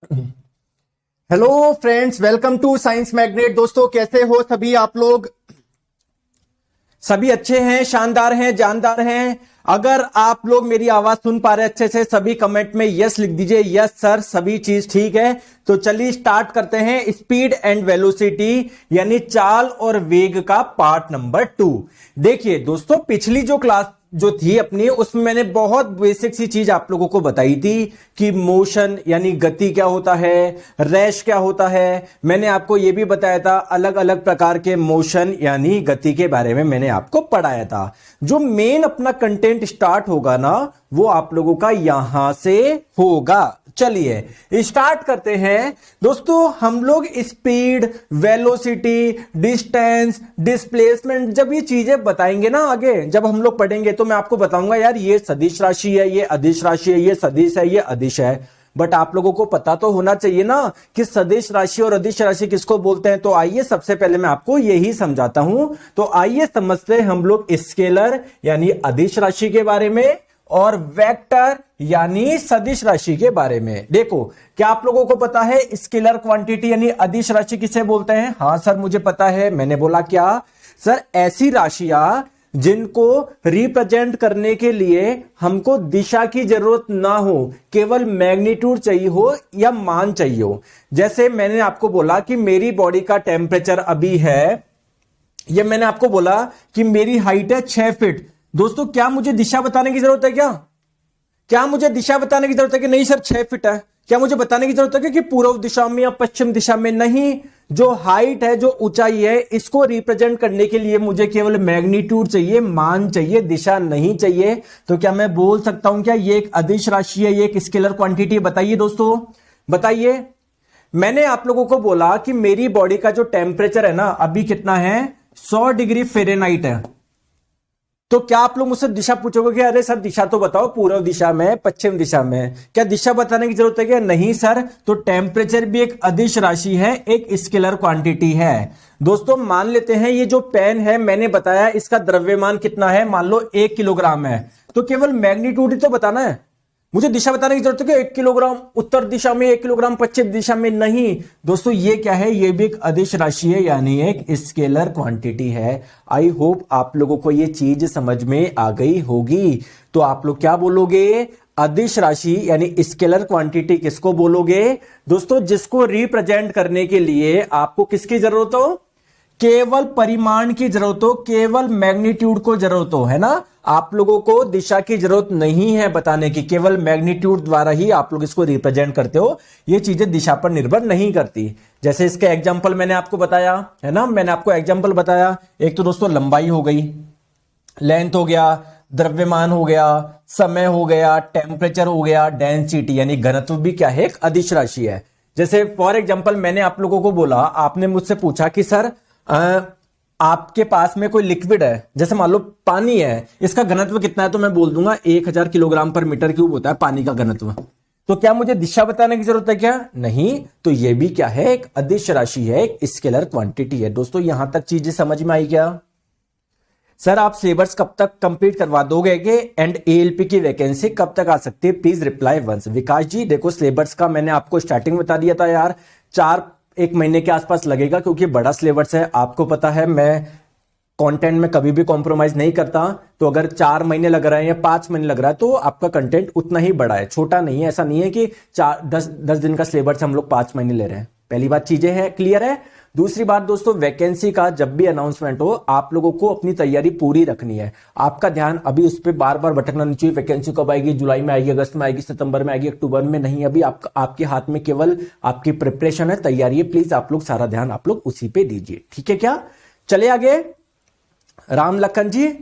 Hello friends, welcome to science magnet. दोस्तों कैसे हो सभी आप लोग? सभी अच्छे हैं, शानदार हैं, जानदार हैं। अगर आप लोग मेरी आवाज सुन पा रहे अच्छे से, सभी कमेंट में यस लिख दीजिए। यस सर, सभी चीज ठीक है। तो चलिए स्टार्ट करते हैं स्पीड एंड वेलोसिटी यानी चाल और वेग का पार्ट नंबर 2। देखिए दोस्तों, पिछली जो क्लास जो थी अपनी, उसमें मैंने बहुत बेसिक सी चीज आप लोगों को बताई थी कि मोशन यानी गति क्या होता है, रैश क्या होता है। मैंने आपको यह भी बताया था अलग अलग प्रकार के मोशन यानी गति के बारे में मैंने आपको पढ़ाया था। जो मेन अपना कंटेंट स्टार्ट होगा ना, वो आप लोगों का यहां से होगा। चलिए स्टार्ट करते हैं दोस्तों। हम लोग स्पीड, वेलोसिटी, डिस्टेंस, डिस्प्लेसमेंट जब ये चीजें बताएंगे ना आगे, जब हम लोग पढ़ेंगे, तो मैं आपको बताऊंगा यार ये सदिश राशि है, ये अदिश राशि है, ये सदिश है, ये अदिश है। बट आप लोगों को पता तो होना चाहिए ना कि सदिश राशि और अदिश राशि किसको बोलते हैं। तो आइए सबसे पहले मैं आपको यही समझाता हूं। तो आइए समझते हैं हम लोग स्केलर यानी अदिश राशि के बारे में और वेक्टर यानी सदिश राशि के बारे में। देखो, क्या आप लोगों को पता है स्केलर क्वांटिटी यानी अदिश राशि किसे बोलते हैं? हाँ सर मुझे पता है। मैंने बोला क्या सर? ऐसी राशियां जिनको रिप्रेजेंट करने के लिए हमको दिशा की जरूरत ना हो, केवल मैग्नीट्यूड चाहिए हो या मान चाहिए हो। जैसे मैंने आपको बोला कि मेरी बॉडी का टेम्परेचर अभी है, या मैंने आपको बोला कि मेरी हाइट है 6 फीट। दोस्तों क्या मुझे दिशा बताने की जरूरत है? क्या मुझे दिशा बताने की जरूरत है कि नहीं सर 6 फीट है? क्या मुझे बताने की जरूरत है कि पूर्व दिशा में या पश्चिम दिशा में? नहीं। जो हाइट है, जो ऊंचाई है, इसको रिप्रेजेंट करने के लिए मुझे केवल मैग्नीट्यूड चाहिए, मान चाहिए, दिशा नहीं चाहिए। तो क्या मैं बोल सकता हूं क्या ये एक अदिश राशि है, ये एक स्केलर क्वांटिटी? बताइए दोस्तों, बताइए। मैंने आप लोगों को बोला कि मेरी बॉडी का जो टेम्परेचर है ना अभी कितना है, 100 डिग्री फ़ारेनहाइट है। तो क्या आप लोग मुझसे दिशा पूछोगे कि अरे सर दिशा तो बताओ, पूर्व दिशा में, पश्चिम दिशा में? क्या दिशा बताने की जरूरत है क्या? नहीं सर। तो टेम्परेचर भी एक अदिश राशि है, एक स्केलर क्वांटिटी है। दोस्तों मान लेते हैं ये जो पेन है, मैंने बताया इसका द्रव्यमान कितना है, मान लो 1 किलोग्राम है। तो केवल मैग्नीट्यूड ही तो बताना है, मुझे दिशा बताने की जरूरत है कि 1 किलोग्राम उत्तर दिशा में, 1 किलोग्राम पश्चिम दिशा में? नहीं दोस्तों, ये क्या है? ये भी एक अदिश राशि है यानी एक स्केलर क्वांटिटी है। आई होप आप लोगों को ये चीज समझ में आ गई होगी। तो आप लोग क्या बोलोगे? अदिश राशि यानी स्केलर क्वांटिटी किसको बोलोगे दोस्तों? जिसको रिप्रेजेंट करने के लिए आपको किसकी जरूरत हो? केवल परिमाण की जरूरत हो, केवल मैग्नीट्यूड को जरूरत हो, है ना? आप लोगों को दिशा की जरूरत नहीं है बताने की, केवल मैग्नीट्यूड द्वारा ही आप लोग इसको रिप्रेजेंट करते हो। ये चीजें दिशा पर निर्भर नहीं करती। जैसे इसके एग्जांपल मैंने आपको बताया है ना, मैंने आपको एग्जांपल बताया। एक तो दोस्तों लंबाई हो गई, लेंथ हो गया, द्रव्यमान हो गया, समय हो गया, टेम्परेचर हो गया, डेंसिटी यानी घनत्व भी क्या है? एक अदिश राशि है। जैसे फॉर एग्जाम्पल मैंने आप लोगों को बोला, आपने मुझसे पूछा कि सर आपके पास में कोई लिक्विड है, जैसे मान लो पानी है, इसका घनत्व कितना है? तो मैं बोल दूंगा 1000 किलोग्राम पर मीटर क्यूब होता है पानी का घनत्व। तो क्या मुझे दिशा बताने की जरूरत है क्या? नहीं। तो ये भी क्या है? एक अदिश राशि है, एक स्केलर क्वांटिटी है। दोस्तों यहां तक चीजें समझ में आई क्या? सर आप सिलेबस कब तक कंप्लीट करवा दोगे एंड एएलपी की वैकेंसी कब तक आ सकती है? Please reply once. Vikas ji देखो, सिलेबस का मैंने आपको स्टार्टिंग बता दिया था यार, 1 महीने के आसपास लगेगा, क्योंकि बड़ा सिलेबस है। आपको पता है मैं कंटेंट में कभी भी कॉम्प्रोमाइज नहीं करता। तो अगर 4 महीने लग रहा है या 5 महीने लग रहा है, तो आपका कंटेंट उतना ही बड़ा है, छोटा नहीं है। ऐसा नहीं है कि 10 दिन का सिलेबस हम लोग 5 महीने ले रहे हैं। पहली बात, चीजें हैं क्लियर है। दूसरी बात दोस्तों, वैकेंसी का जब भी अनाउंसमेंट हो, आप लोगों को अपनी तैयारी पूरी रखनी है। आपका ध्यान अभी उस पर बार बार भटकना नहीं चाहिए। वैकेंसी कब आएगी? जुलाई में आएगी, अगस्त में आएगी, सितंबर में आएगी, अक्टूबर में? नहीं, अभी आपके हाथ में केवल आपकी प्रिपरेशन है, तैयारी है। प्लीज आप लोग सारा ध्यान आप लोग उसी पे दीजिए, ठीक है क्या? चले आगे। राम लखन जी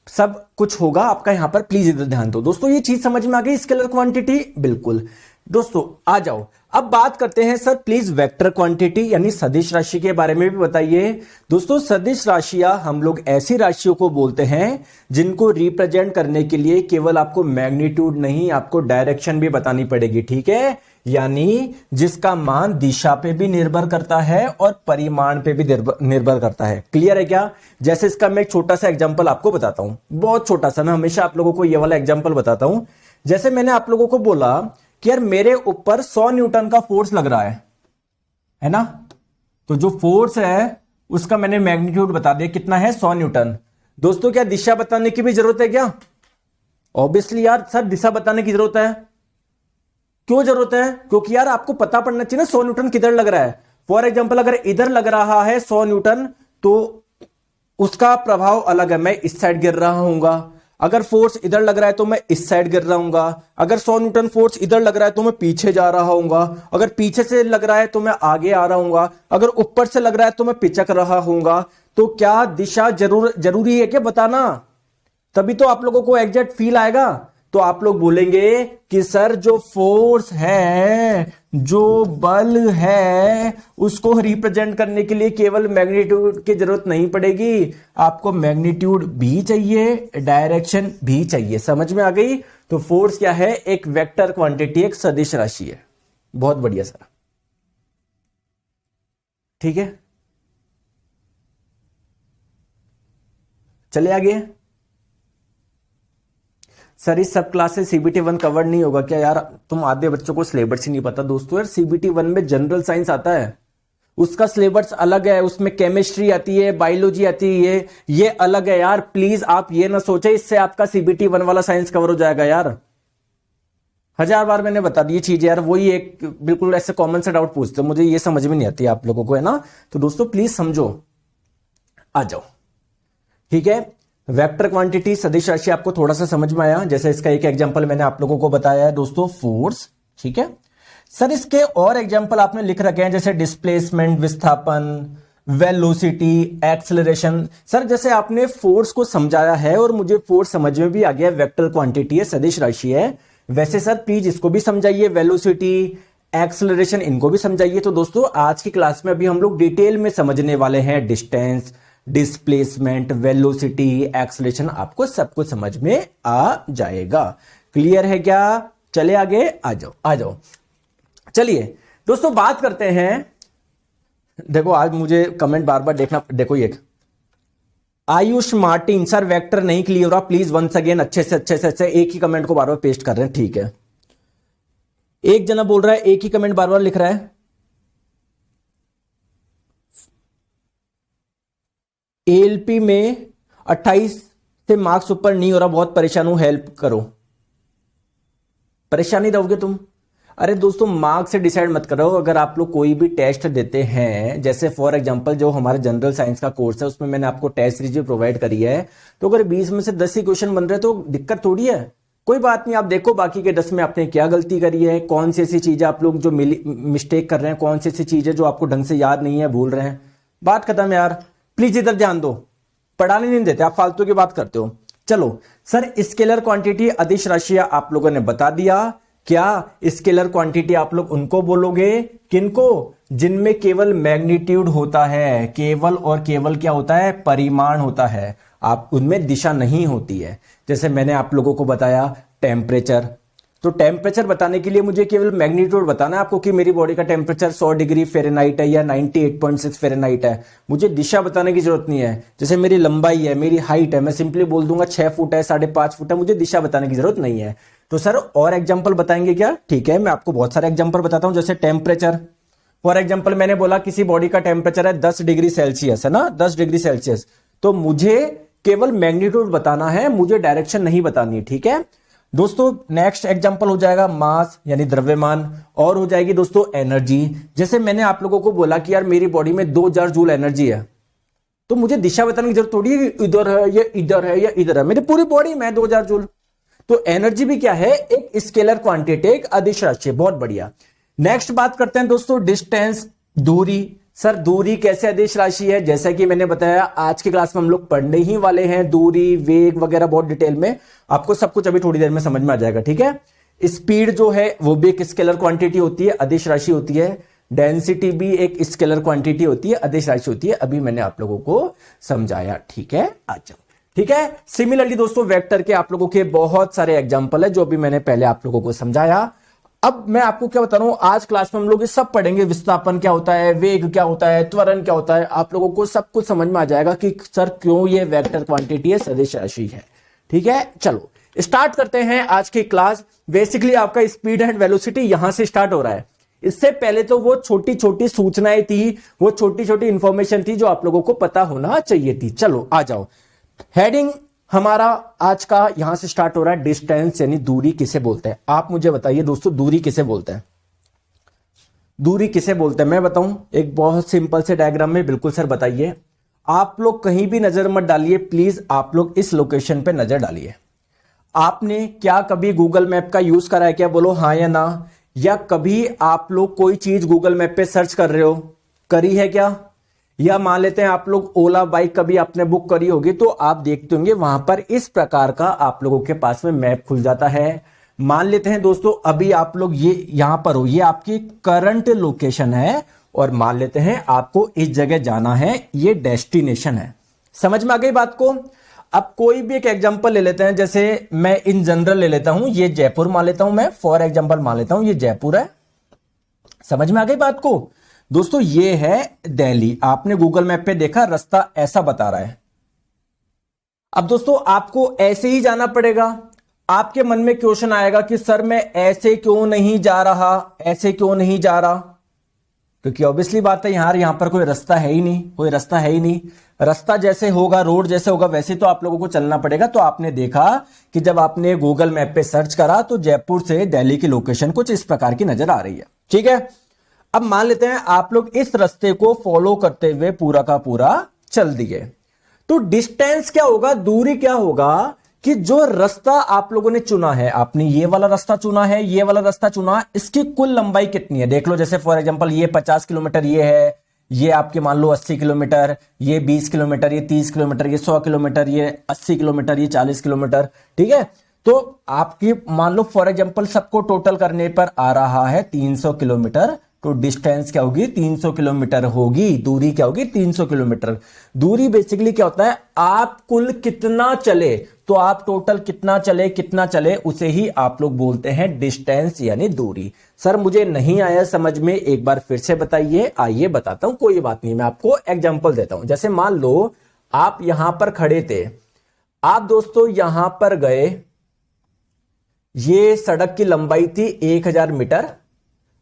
सब कुछ होगा आपका यहां पर, प्लीज इधर ध्यान दो। दोस्तों ये चीज समझ में आ गई, स्केलर क्वांटिटी? बिल्कुल। दोस्तों आ जाओ, अब बात करते हैं सर प्लीज वेक्टर क्वांटिटी यानी सदिश राशि के बारे में भी बताइए। दोस्तों सदिश राशियां हम लोग ऐसी राशियों को बोलते हैं जिनको रिप्रेजेंट करने के लिए केवल आपको मैग्नीट्यूड नहीं, आपको डायरेक्शन भी बतानी पड़ेगी, ठीक है? यानी जिसका मान दिशा पे भी निर्भर करता है और परिमाण पे भी निर्भर करता है। क्लियर है क्या? जैसे इसका मैं एक छोटा सा एग्जांपल आपको बताता हूं, बहुत छोटा सा। मैं हमेशा आप लोगों को ये वाला एग्जांपल बताता हूं। जैसे मैंने आप लोगों को बोला कि यार मेरे ऊपर 100 न्यूटन का फोर्स लग रहा है ना। तो जो फोर्स है उसका मैंने मैग्नीट्यूड बता दिया, कितना है 100 न्यूटन। दोस्तों क्या दिशा बताने की भी जरूरत है क्या? ऑब्वियसली यार सर दिशा बताने की जरूरत है। क्यों जरूरत है? क्योंकि यार आपको पता पड़ना चाहिए ना 100 न्यूटन किधर लग रहा है। फॉर एग्जाम्पल अगर इधर लग रहा है 100 न्यूटन तो उसका प्रभाव अलग है, मैं इस साइड गिर रहा हूंगा। अगर फोर्स इधर लग रहा है तो मैं इस साइड गिर रहा हूंगा। अगर 100 न्यूटन फोर्स इधर लग रहा है तो मैं पीछे जा रहा हूंगा। अगर पीछे से लग रहा है तो मैं आगे आ रहा हूंगा। अगर ऊपर से लग रहा है तो मैं पिचक रहा हूंगा। तो क्या दिशा जरूरी है क्या बताना? तभी तो आप लोगों को एग्जैक्ट फील आएगा। तो आप लोग बोलेंगे कि सर जो फोर्स है, जो बल है, उसको रिप्रेजेंट करने के लिए केवल मैग्नीट्यूड की जरूरत नहीं पड़ेगी, आपको मैग्नीट्यूड भी चाहिए, डायरेक्शन भी चाहिए। समझ में आ गई? तो फोर्स क्या है? एक वेक्टर क्वांटिटी, एक सदिश राशि है। बहुत बढ़िया सर, ठीक है। चले आगे। सर इस सब क्लास से सीबीटी 1 कवर नहीं होगा क्या? यार तुम आधे बच्चों को सिलेबस ही नहीं पता दोस्तों। यार सीबीटी 1 में जनरल साइंस आता है, उसका सिलेबस अलग है, उसमें केमिस्ट्री आती है, बायोलॉजी आती है, ये अलग है यार। प्लीज आप ये ना सोचे इससे आपका सीबीटी 1 वाला साइंस कवर हो जाएगा यार। 1000 बार मैंने बता दी चीज यार। वही एक बिल्कुल ऐसे कॉमन से डाउट पूछते हो, मुझे ये समझ में नहीं आती आप लोगों को, है ना। तो दोस्तों प्लीज समझो, आ जाओ, ठीक है। वेक्टर क्वांटिटी सदिश राशि आपको थोड़ा सा समझ में आया। जैसे इसका एक एग्जांपल मैंने आप लोगों को बताया है दोस्तों, फोर्स, ठीक है। सर इसके और एग्जांपल आपने लिख रखे हैं जैसे डिस्प्लेसमेंट, विस्थापन, वेलोसिटी, एक्सेलरेशन। सर जैसे आपने फोर्स को समझाया है और मुझे फोर्स समझ में भी आ गया, वेक्टर क्वांटिटी है, सदिश राशि है, वैसे सर प्लीज इसको भी समझाइए, वेलोसिटी, एक्सेलरेशन, इनको भी समझाइए। तो दोस्तों आज की क्लास में अभी हम लोग डिटेल में समझने वाले हैं डिस्टेंस, डिस्प्लेसमेंट, वेलोसिटी, एक्सेलरेशन, आपको सब कुछ समझ में आ जाएगा। क्लियर है क्या? चले आगे, आ जाओ आ जाओ। चलिए दोस्तों बात करते हैं। देखो आज मुझे कमेंट बार बार देखना, देखो ये आयुष मार्टिन, सर वेक्टर नहीं क्लियर हो रहा, प्लीज वंस अगेन अच्छे से एक ही कमेंट को बार बार पेस्ट कर रहे हैं, ठीक है। एक जना बोल रहा है, एक ही कमेंट बार बार लिख रहा है, एएलपी में 28 से मार्क्स ऊपर नहीं हो रहा, बहुत परेशान हूं, हेल्प करो। परेशान नहीं रहोगे तुम? अरे दोस्तों मार्क्स से डिसाइड मत करो। अगर आप लोग कोई भी टेस्ट देते हैं, जैसे फॉर एग्जांपल जो हमारे जनरल साइंस का कोर्स है उसमें मैंने आपको टेस्ट सीरीज भी प्रोवाइड करी है, तो अगर 20 में से 10 ही क्वेश्चन बन रहे तो दिक्कत थोड़ी है। कोई बात नहीं, आप देखो बाकी के 10 में आपने क्या गलती करी है, कौन सी ऐसी चीजें आप लोग जो मिस्टेक कर रहे हैं, कौन सी ऐसी चीजें जो आपको ढंग से याद नहीं है, भूल रहे हैं। बात खत्म यार, प्लीज इधर ध्यान दो, पढ़ाने नहीं देते आप, फालतू की बात करते हो। चलो सर स्केलर क्वांटिटी अदिश राशि आप लोगों ने बता दिया। क्या स्केलर क्वांटिटी आप लोग उनको बोलोगे, किनको? जिनमें केवल मैग्नीट्यूड होता है, केवल और केवल क्या होता है? परिमाण होता है, आप उनमें दिशा नहीं होती है। जैसे मैंने आप लोगों को बताया टेम्परेचर, तो टेम्परेचर बताने के लिए मुझे केवल मैग्नीट्यूड बताना है आपको कि मेरी बॉडी का टेम्परेचर 100 डिग्री फ़ारेनहाइट है या 98.6 फ़ारेनहाइट है। मुझे दिशा बताने की जरूरत नहीं है। जैसे मेरी लंबाई है, मेरी हाइट है, मैं सिंपली बोल दूंगा 6 फुट है, 5.5 फुट है, मुझे दिशा बताने की जरूरत नहीं है। तो सर और एग्जाम्पल बताएंगे क्या? ठीक है, मैं आपको बहुत सारे एग्जाम्पल बताता हूं। जैसे टेम्परेचर, फॉर एग्जाम्पल मैंने बोला किसी बॉडी का टेम्परेचर है 10 डिग्री सेल्सियस, है ना, 10 डिग्री सेल्सियस, तो मुझे केवल मैग्नीट्यूड बताना है, मुझे डायरेक्शन नहीं बतानी, ठीक है दोस्तों। नेक्स्ट एग्जांपल हो जाएगा मास यानी द्रव्यमान, और हो जाएगी दोस्तों एनर्जी। जैसे मैंने आप लोगों को बोला कि यार मेरी बॉडी में 2000 जूल एनर्जी है, तो मुझे दिशा बताने की जरूरत थोड़ी है, इधर है या इधर है या इधर है, मेरी पूरी बॉडी में 2000 जूल। तो एनर्जी भी क्या है? एक स्केलर क्वांटिटी, एक अदिश राशि। बहुत बढ़िया। नेक्स्ट बात करते हैं दोस्तों डिस्टेंस, दूरी। सर दूरी कैसे अदिश राशि है? जैसा कि मैंने बताया आज की क्लास में हम लोग पढ़ने ही वाले हैं दूरी, वेग वगैरह बहुत डिटेल में, आपको सब कुछ अभी थोड़ी देर में समझ में आ जाएगा, ठीक है। स्पीड जो है वो भी एक स्केलर क्वांटिटी होती है, अदिश राशि होती है। डेंसिटी भी एक स्केलर क्वांटिटी होती है, अदिश राशि होती है। अभी मैंने आप लोगों को समझाया, ठीक है। अच्छा ठीक है। सिमिलरली दोस्तों वेक्टर के आप लोगों के बहुत सारे एग्जाम्पल है जो भी मैंने पहले आप लोगों को समझाया। अब मैं आपको क्या बता रहा हूं, आज क्लास में हम लोग ये सब पढ़ेंगे, विस्थापन क्या होता है, वेग क्या होता है, त्वरण क्या होता है, आप लोगों को सब कुछ समझ में आ जाएगा कि सर क्यों ये वेक्टर क्वांटिटी है, सदिश राशि है, ठीक है। चलो स्टार्ट करते हैं आज की क्लास। बेसिकली आपका स्पीड एंड वेलोसिटी यहां से स्टार्ट हो रहा है। इससे पहले तो वो छोटी छोटी सूचनाएं थी, वो छोटी छोटी इंफॉर्मेशन थी जो आप लोगों को पता होना चाहिए थी। चलो आ जाओ, हेडिंग हमारा आज का यहां से स्टार्ट हो रहा है, डिस्टेंस यानी दूरी किसे बोलते हैं। आप मुझे बताइए दोस्तों, दूरी किसे बोलते हैं? दूरी किसे बोलते हैं मैं बताऊं, एक बहुत सिंपल से डायग्राम में। बिल्कुल सर बताइए। आप लोग कहीं भी नजर मत डालिए प्लीज, आप लोग इस लोकेशन पे नजर डालिए। आपने क्या कभी गूगल मैप का यूज करा है क्या? बोलो हाँ या ना। या कभी आप लोग कोई चीज गूगल मैप पे सर्च कर रहे हो, करी है क्या? या मान लेते हैं आप लोग ओला बाइक कभी आपने बुक करी होगी, तो आप देखते होंगे वहां पर इस प्रकार का आप लोगों के पास में मैप खुल जाता है। मान लेते हैं दोस्तों अभी आप लोग ये यहां पर हो, ये आपकी करंट लोकेशन है, और मान लेते हैं आपको इस जगह जाना है, ये डेस्टिनेशन है। समझ में आ गई बात को? अब कोई भी एक एग्जांपल ले लेते हैं, जैसे मैं इन जनरल ले लेता हूं, ये जयपुर मान लेता हूं, मैं फॉर एग्जांपल मान लेता हूं ये जयपुर है। समझ में आ गई बात को? दोस्तों ये है दिल्ली। आपने गूगल मैप पे देखा रास्ता ऐसा बता रहा है। अब दोस्तों आपको ऐसे ही जाना पड़ेगा। आपके मन में क्वेश्चन आएगा कि सर मैं ऐसे क्यों नहीं जा रहा, ऐसे क्यों नहीं जा रहा? क्योंकि ऑब्वियसली बात है यहां पर कोई रास्ता है ही नहीं, कोई रास्ता है ही नहीं। रास्ता जैसे होगा, रोड जैसे होगा, वैसे तो आप लोगों को चलना पड़ेगा। तो आपने देखा कि जब आपने गूगल मैप पे सर्च करा तो जयपुर से दिल्ली की लोकेशन कुछ इस प्रकार की नजर आ रही है। ठीक है, अब मान लेते हैं आप लोग इस रास्ते को फॉलो करते हुए पूरा का पूरा चल दिए, तो डिस्टेंस क्या होगा, दूरी क्या होगा कि जो रास्ता आप लोगों ने चुना है, आपने ये वाला रास्ता चुना है, ये वाला रास्ता चुना, इसकी कुल लंबाई कितनी है देख लो। जैसे फॉर एग्जांपल ये 50 किलोमीटर ये है, ये आपके मान लो 80 किलोमीटर, ये 20 किलोमीटर, ये 30 किलोमीटर, ये 100 किलोमीटर, ये 80 किलोमीटर, ये 40 किलोमीटर। ठीक है, तो आपकी मान लो फॉर एग्जांपल सबको टोटल करने पर आ रहा है 300 किलोमीटर। तो डिस्टेंस क्या होगी, 300 किलोमीटर होगी। दूरी क्या होगी, 300 किलोमीटर। दूरी बेसिकली क्या होता है, आप कुल कितना चले, तो आप टोटल कितना चले उसे ही आप लोग बोलते हैं डिस्टेंस यानी दूरी। सर मुझे नहीं आया समझ में, एक बार फिर से बताइए। आइए बताता हूं, कोई बात नहीं, मैं आपको एग्जांपल देता हूं। जैसे मान लो आप यहां पर खड़े थे, आप दोस्तों यहां पर गए, ये सड़क की लंबाई थी 1000 मीटर।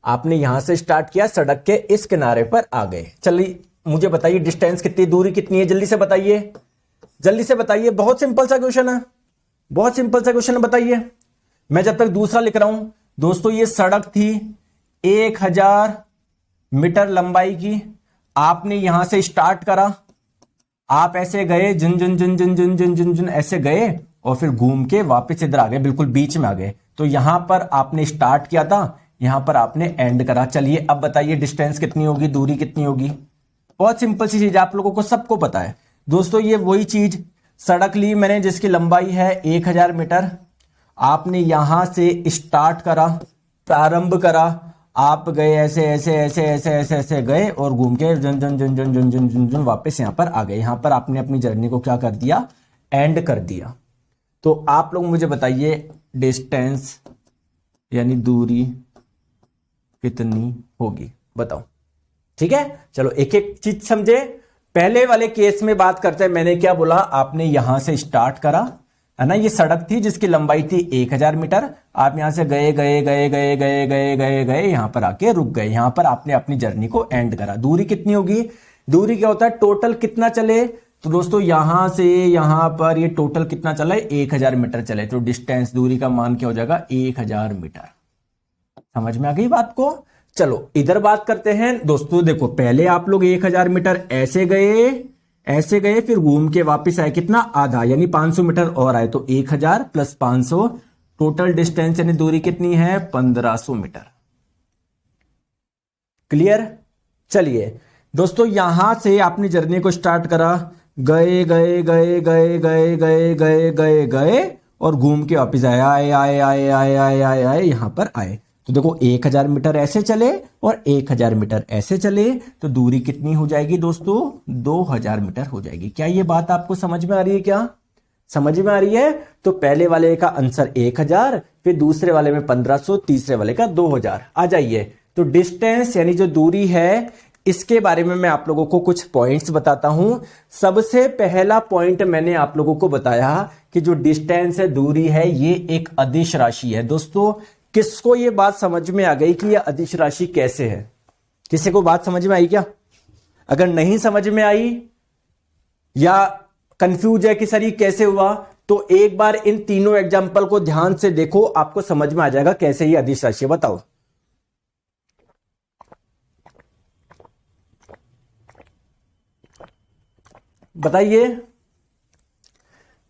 आपने यहां से स्टार्ट किया, सड़क के इस किनारे पर आ गए। चलिए मुझे बताइए डिस्टेंस कितनी, दूरी कितनी है, जल्दी से बताइए, जल्दी से बताइए। बहुत सिंपल सा क्वेश्चन है, बहुत सिंपल सा क्वेश्चन है, बताइए। मैं जब तक दूसरा लिख रहा हूं दोस्तों, ये सड़क थी 1000 मीटर लंबाई की। आपने यहां से स्टार्ट करा, आप ऐसे गए, जुन जुन जुन जुन जुन जुन जुन जुन ऐसे गए, और फिर घूम के वापस इधर आ गए, बिल्कुल बीच में आ गए। तो यहां पर आपने स्टार्ट किया था, यहां पर आपने एंड करा। चलिए अब बताइए डिस्टेंस कितनी होगी, दूरी कितनी होगी? बहुत सिंपल सी चीज, आप लोगों को सबको पता है दोस्तों। ये वही चीज, सड़क ली मैंने जिसकी लंबाई है 1000 मीटर। आपने यहां से स्टार्ट करा, प्रारंभ करा, आप गए ऐसे ऐसे ऐसे ऐसे ऐसे ऐसे गए, और घूम के जन जन जन जन जन जन जन जन वापस यहां पर आ गए। यहां पर आपने अपनी जर्नी को क्या कर दिया, एंड कर दिया। तो आप लोग मुझे बताइए डिस्टेंस यानी दूरी कितनी होगी, बताओ। ठीक है, चलो एक एक चीज समझे। पहले वाले केस में बात करते हैं, मैंने क्या बोला, आपने यहां से स्टार्ट करा है ना, ये सड़क थी जिसकी लंबाई थी 1000 मीटर। आप यहां से गए गए गए गए गए गए गए गए, यहां पर आके रुक गए, यहां पर आपने अपनी जर्नी को एंड करा। दूरी कितनी होगी, दूरी क्या होता है, टोटल कितना चले। तो दोस्तों यहां से यहां पर ये टोटल कितना चला है, 1000 मीटर चले। तो डिस्टेंस, दूरी का मान क्या हो जाएगा, 1000 मीटर। समझ में आ गई बात को? चलो इधर बात करते हैं दोस्तों। देखो पहले आप लोग 1000 मीटर ऐसे गए, फिर घूम के वापस आए, कितना, आधा, यानी 500 मीटर और आए। तो 1000 प्लस 500, टोटल डिस्टेंस यानी दूरी कितनी है, 1500 मीटर। क्लियर? चलिए दोस्तों यहां से आपने जर्नी को स्टार्ट करा, गए गए गए गए गए गए गए गए गए, और घूम के वापस आए, आए आए आए आए आए आए आए, यहां पर आए। तो देखो 1000 मीटर ऐसे चले और 1000 मीटर ऐसे चले, तो दूरी कितनी हो जाएगी दोस्तों, 2000 मीटर हो जाएगी। क्या ये बात आपको समझ में आ रही है? क्या समझ में आ रही है? तो पहले वाले का आंसर 1000, फिर दूसरे वाले में 1500, तीसरे वाले का 2000। आ जाइए, तो डिस्टेंस यानी जो दूरी है इसके बारे में मैं आप लोगों को कुछ पॉइंट्स बताता हूं। सबसे पहला पॉइंट मैंने आप लोगों को बताया कि जो डिस्टेंस है, दूरी है, ये एक अदिश राशि है। दोस्तों किसको ये बात समझ में आ गई कि ये अदिश राशि कैसे है? किसी को बात समझ में आई क्या? अगर नहीं समझ में आई या कंफ्यूज है कि सर ये कैसे हुआ, तो एक बार इन तीनों एग्जाम्पल को ध्यान से देखो, आपको समझ में आ जाएगा कैसे ये अदिश राशि है। बताओ। बताइए।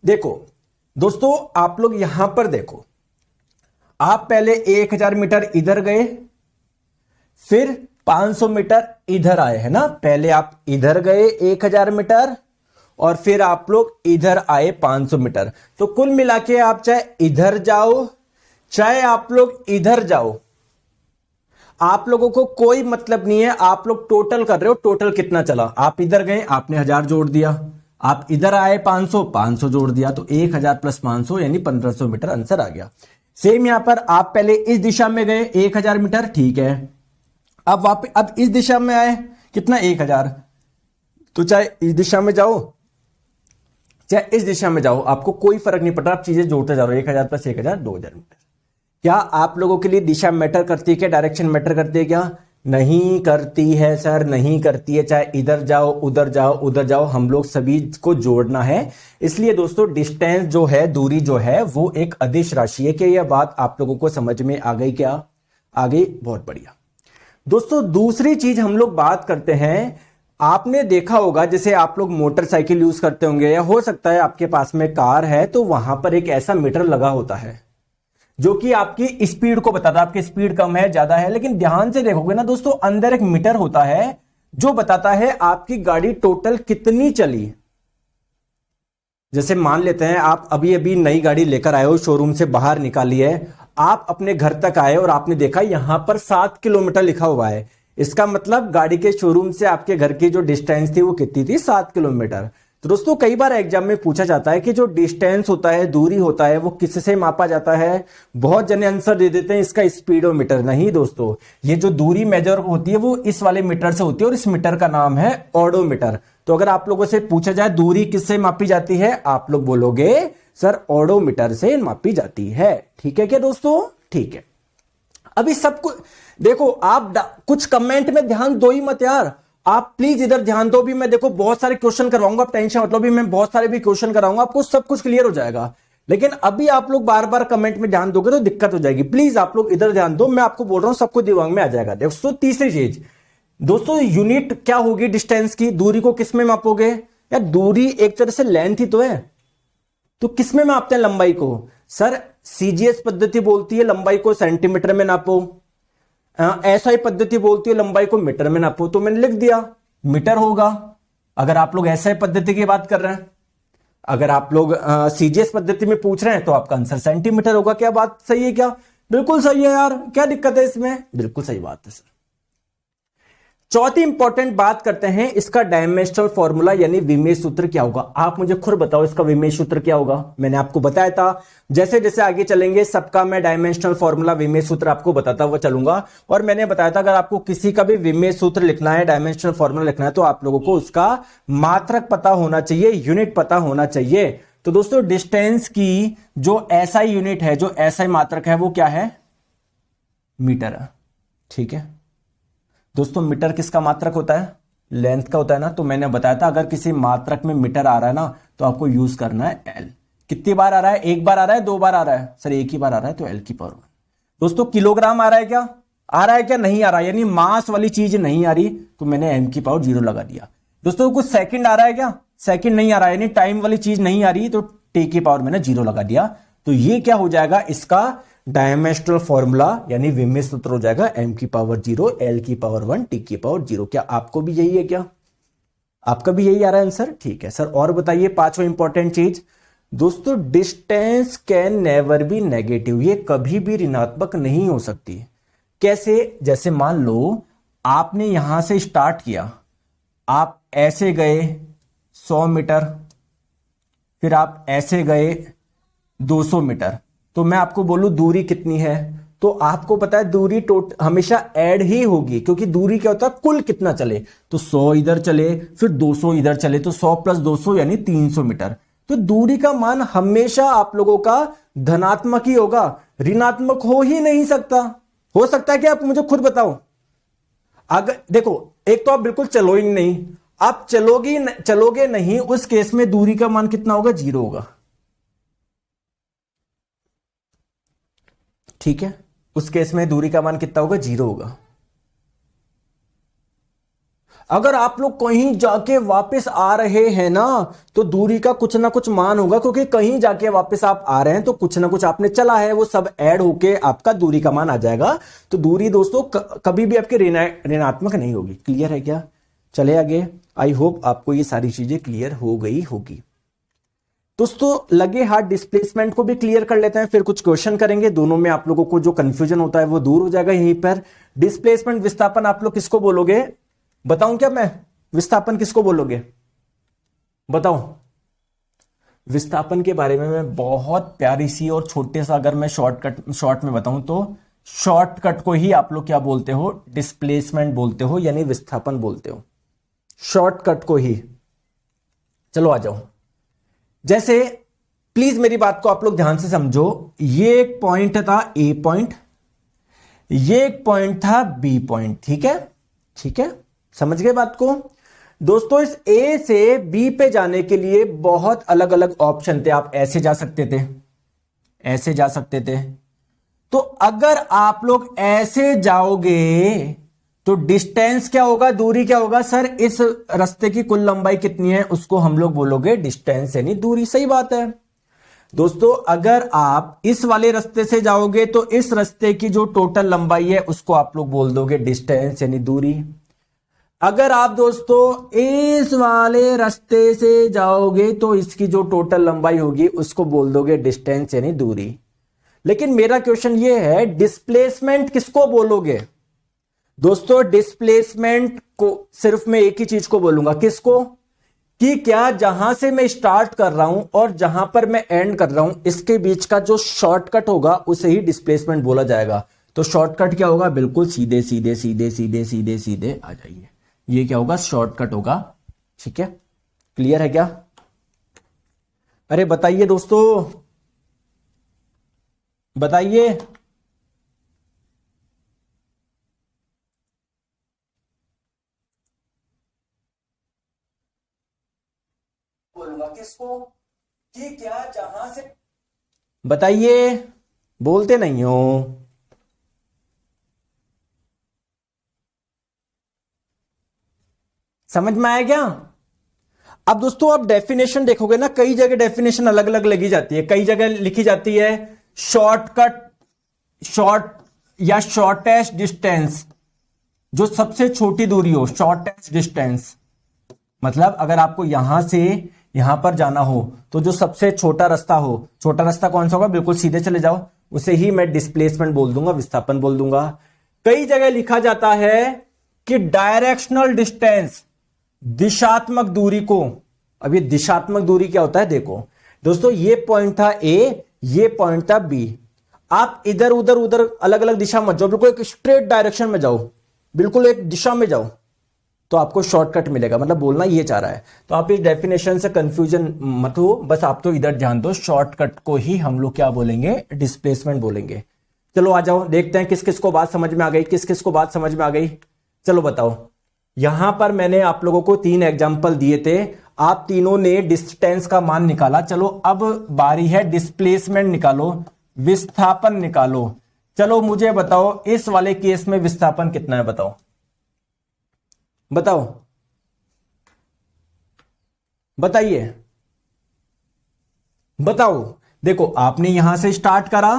देखो दोस्तों, आप लोग यहां पर देखो, आप पहले 1000 मीटर इधर गए, फिर 500 मीटर इधर आए, है ना। पहले आप इधर गए 1000 मीटर और फिर आप लोग इधर आए 500 मीटर। तो कुल मिला के आप चाहे इधर जाओ चाहे आप लोग इधर जाओ, आप लोगों को कोई मतलब नहीं है। आप लोग टोटल कर रहे हो, टोटल कितना चला। आप इधर गए, आपने 1000 जोड़ दिया, आप इधर आए 500 जोड़ दिया, तो 1000 प्लस 500 यानी 1500 मीटर आंसर आ गया। सेम यहां पर आप पहले इस दिशा में गए 1000 मीटर, ठीक है। अब वापस अब इस दिशा में आए, कितना 1000, तो चाहे इस दिशा में जाओ चाहे इस दिशा में जाओ, आपको कोई फर्क नहीं पड़ रहा, आप चीजें जोड़ते जा रहे हो। 1000 प्लस 1000 2000 मीटर। क्या आप लोगों के लिए दिशा मैटर करती है क्या? डायरेक्शन मैटर करती है क्या? नहीं करती है सर, नहीं करती है। चाहे इधर जाओ उधर जाओ उधर जाओ, हम लोग सभी को जोड़ना है। इसलिए दोस्तों डिस्टेंस जो है, दूरी जो है, वो एक अदिश राशि है। क्या यह बात आप लोगों को समझ में आ गई? क्या आ गई? बहुत बढ़िया। दोस्तों दूसरी चीज हम लोग बात करते हैं, आपने देखा होगा जैसे आप लोग मोटरसाइकिल यूज करते होंगे, या हो सकता है आपके पास में कार है, तो वहां पर एक ऐसा मीटर लगा होता है जो कि आपकी स्पीड को बताता है, आपकी स्पीड कम है ज्यादा है। लेकिन ध्यान से देखोगे ना दोस्तों, अंदर एक मीटर होता है जो बताता है आपकी गाड़ी टोटल कितनी चली। जैसे मान लेते हैं आप अभी अभी नई गाड़ी लेकर आए हो, शोरूम से बाहर निकाली है, आप अपने घर तक आए और आपने देखा यहां पर 7 किलोमीटर लिखा हुआ है। इसका मतलब गाड़ी के शोरूम से आपके घर की जो डिस्टेंस थी वो कितनी थी? 7 किलोमीटर। तो दोस्तों कई बार एग्जाम में पूछा जाता है कि जो डिस्टेंस होता है, दूरी होता है, वो किससे मापा जाता है? बहुत जने आंसर दे देते हैं इसका स्पीडोमीटर। नहीं दोस्तों, ये जो दूरी मेजर होती है वो इस वाले मीटर से होती है और इस मीटर का नाम है ओडोमीटर। तो अगर आप लोगों से पूछा जाए दूरी किससे मापी जाती है, आप लोग बोलोगे सर ओडोमीटर से मापी जाती है। ठीक है क्या दोस्तों? ठीक है। अभी सब कुछ देखो, आप कुछ कमेंट में ध्यान दो ही मत यार, आप प्लीज इधर ध्यान दो। भी मैं देखो बहुत सारे क्वेश्चन करवाऊंगा, आप टेंशन मतलब भी मैं बहुत सारे भी क्वेश्चन कराऊंगा, आपको सब कुछ क्लियर हो जाएगा। लेकिन अभी आप लोग बार बार कमेंट में ध्यान दोगे तो दिक्कत हो जाएगी। प्लीज आप लोग इधर ध्यान दो, मैं आपको बोल रहा हूं सबको दिमाग में आ जाएगा। दोस्तों तीसरी चीज, दोस्तों यूनिट क्या होगी डिस्टेंस की? दूरी को किस में मापोगे यार? दूरी एक तरह से लेंथ ही तो है, तो किस में मापते हैं लंबाई को? सर सीजीएस पद्धति बोलती है लंबाई को सेंटीमीटर में नापो, एसआई पद्धति बोलती है लंबाई को मीटर में नापो। तो मैंने लिख दिया मीटर होगा अगर आप लोग एसआई पद्धति की बात कर रहे हैं। अगर आप लोग सीजीएस पद्धति में पूछ रहे हैं तो आपका आंसर सेंटीमीटर होगा। क्या बात सही है? क्या बिल्कुल सही है यार, क्या दिक्कत है इसमें? बिल्कुल सही बात है सर। चौथी इंपॉर्टेंट बात करते हैं, इसका डायमेंशनल फॉर्मूला यानी विमेय सूत्र क्या होगा। आप मुझे खुद बताओ इसका विमेय सूत्र क्या होगा। मैंने आपको बताया था, जैसे जैसे आगे चलेंगे सबका मैं डायमेंशनल फॉर्मूला विमेय सूत्र आपको बताता हुआ चलूंगा। और मैंने बताया था अगर आपको किसी का भी विमेय सूत्र लिखना है, डायमेंशनल फॉर्मूला लिखना है, तो आप लोगों को उसका मात्रक पता होना चाहिए, यूनिट पता होना चाहिए। तो दोस्तों डिस्टेंस की जो एसआई यूनिट है, जो एसआई मात्रक है, वो क्या है? मीटर है। ठीक है दोस्तों, मीटर किसका मात्रक होता है? लेंथ का होता है ना। तो मैंने बताया था अगर किसी मात्रक में मीटर आ रहा है ना, तो आपको यूज करना है एल। कितनी बार आ रहा है? एक बार आ रहा है, 2 बार आ रहा है? सर एक ही बार आ रहा है, तो एल की पावर 1। दोस्तों किलोग्राम आ रहा है क्या? आ रहा है क्या? नहीं आ रहा, यानी मास वाली चीज नहीं आ रही, तो मैंने एम की पावर 0 लगा दिया। दोस्तों कुछ सेकंड आ रहा है क्या? सेकंड नहीं आ रहा है, यानी टाइम वाली चीज नहीं आ रही, तो टी की पावर मैंने 0 लगा दिया। तो ये क्या हो जाएगा? इसका डायमेंशनल फॉर्मूला यानी विमेय सूत्र हो जाएगा m की पावर 0, l की पावर 1, t की पावर 0। क्या आपको भी यही है? क्या आपका भी यही आ रहा है आंसर? ठीक है सर। और बताइए पांचवा इंपॉर्टेंट चीज, दोस्तों distance can never be negative, ये कभी भी ऋणात्मक नहीं हो सकती। कैसे? जैसे मान लो आपने यहां से स्टार्ट किया, आप ऐसे गए 100 मीटर, फिर आप ऐसे गए 200 मीटर, तो मैं आपको बोलूं दूरी कितनी है, तो आपको पता है दूरी हमेशा ऐड ही होगी, क्योंकि दूरी क्या होता है, कुल कितना चले, तो 100 इधर चले फिर 200 इधर चले, तो 100 प्लस 200 यानी 300 मीटर। तो दूरी का मान हमेशा आप लोगों का धनात्मक ही होगा, ऋणात्मक हो ही नहीं सकता। हो सकता है कि आप मुझे खुद बताओ, अगर देखो एक तो आप बिल्कुल चलो ही नहीं, आप चलोगे नहीं, उस केस में दूरी का मान कितना होगा, 0 होगा। ठीक है, उस केस में दूरी का मान कितना होगा, 0 होगा। अगर आप लोग कहीं जाके वापस आ रहे हैं ना, तो दूरी का कुछ ना कुछ मान होगा, क्योंकि कहीं जाके वापस आप आ रहे हैं तो कुछ ना कुछ आपने चला है, वो सब ऐड होके आपका दूरी का मान आ जाएगा। तो दूरी दोस्तों कभी भी आपके ऋणात्मक नहीं होगी। क्लियर है क्या? चले आगे। आई होप आपको ये सारी चीजें क्लियर हो गई होगी। दोस्तों लगे हाथ डिस्प्लेसमेंट को भी क्लियर कर लेते हैं, फिर कुछ क्वेश्चन करेंगे। दोनों में आप लोगों को जो कंफ्यूजन होता है वो दूर हो जाएगा। यहीं पर डिस्प्लेसमेंट विस्थापन आप लोग किसको बोलोगे, बताऊं क्या मैं? विस्थापन किसको बोलोगे बताओ? विस्थापन के बारे में मैं बहुत प्यारी सी और छोटे सा अगर मैं शॉर्ट में बताऊं तो शॉर्टकट को ही आप लोग क्या बोलते हो, डिस्प्लेसमेंट बोलते हो, यानी विस्थापन बोलते हो, शॉर्टकट को ही। चलो आ जाओ। जैसे प्लीज मेरी बात को आप लोग ध्यान से समझो। ये एक पॉइंट था ए पॉइंट, ये एक पॉइंट था बी पॉइंट। ठीक है, ठीक है, समझ गए बात को? दोस्तों इस ए से बी पे जाने के लिए बहुत अलग अलग ऑप्शन थे। आप ऐसे जा सकते थे, ऐसे जा सकते थे। तो अगर आप लोग ऐसे जाओगे तो डिस्टेंस क्या होगा, दूरी क्या होगा? सर इस रास्ते की कुल लंबाई कितनी है, उसको हम लोग बोलोगे डिस्टेंस यानी दूरी। सही बात है दोस्तों। अगर आप इस वाले रास्ते से जाओगे तो इस रास्ते की जो टोटल लंबाई है उसको आप लोग बोल दोगे डिस्टेंस यानी दूरी। अगर आप दोस्तों इस वाले रास्ते से जाओगे तो इसकी जो टोटल लंबाई होगी उसको बोल दोगे डिस्टेंस यानी दूरी। लेकिन मेरा क्वेश्चन ये है, डिस्प्लेसमेंट किसको बोलोगे? दोस्तों डिस्प्लेसमेंट को सिर्फ मैं एक ही चीज को बोलूंगा, किसको? कि क्या जहां से मैं स्टार्ट कर रहा हूं और जहां पर मैं एंड कर रहा हूं इसके बीच का जो शॉर्टकट होगा उसे ही डिस्प्लेसमेंट बोला जाएगा। तो शॉर्टकट क्या होगा? बिल्कुल सीधे सीधे सीधे सीधे सीधे सीधे आ जाइए, ये क्या होगा? शॉर्टकट होगा। ठीक है, क्लियर है क्या? अरे बताइए दोस्तों, बताइए। बोलूंगा किसको? कि क्या जहां से, बताइए, बोलते नहीं हो। समझ में आया क्या? अब दोस्तों आप डेफिनेशन देखोगे ना, कई जगह डेफिनेशन अलग अलग लगी जाती है। कई जगह लिखी जाती है शॉर्टकट, शॉर्ट या शॉर्टेस्ट डिस्टेंस, जो सबसे छोटी दूरी हो, शॉर्टेस्ट डिस्टेंस। मतलब अगर आपको यहां से यहां पर जाना हो तो जो सबसे छोटा रास्ता हो, छोटा रास्ता कौन सा होगा? बिल्कुल सीधे चले जाओ, उसे ही मैं डिस्प्लेसमेंट बोल दूंगा, विस्थापन बोल दूंगा। कई जगह लिखा जाता है कि डायरेक्शनल डिस्टेंस, दिशात्मक दूरी को। अब ये दिशात्मक दूरी क्या होता है? देखो दोस्तों, ये पॉइंट था ए, ये पॉइंट था बी। आप इधर उधर उधर अलग अलग दिशा मत जाओ, बिल्कुल एक स्ट्रेट डायरेक्शन में जाओ, बिल्कुल एक दिशा में जाओ, तो आपको शॉर्टकट मिलेगा। मतलब बोलना ये चाह रहा है। तो आप इस डेफिनेशन से कंफ्यूजन मत हो, बस आप तो इधर ध्यान दो, शॉर्टकट को ही हम लोग क्या बोलेंगे? डिस्प्लेसमेंट बोलेंगे। चलो आ जाओ, देखते हैं किस किस को बात समझ में आ गई, किस किस को बात समझ में आ गई। चलो बताओ। यहां पर मैंने आप लोगों को 3 एग्जाम्पल दिए थे, आप तीनों ने डिस्टेंस का मान निकाला। चलो अब बारी है डिस्प्लेसमेंट निकालो, विस्थापन निकालो। चलो मुझे बताओ इस वाले केस में विस्थापन कितना है? बताओ बताओ, बताइए, बताओ। देखो आपने यहां से स्टार्ट करा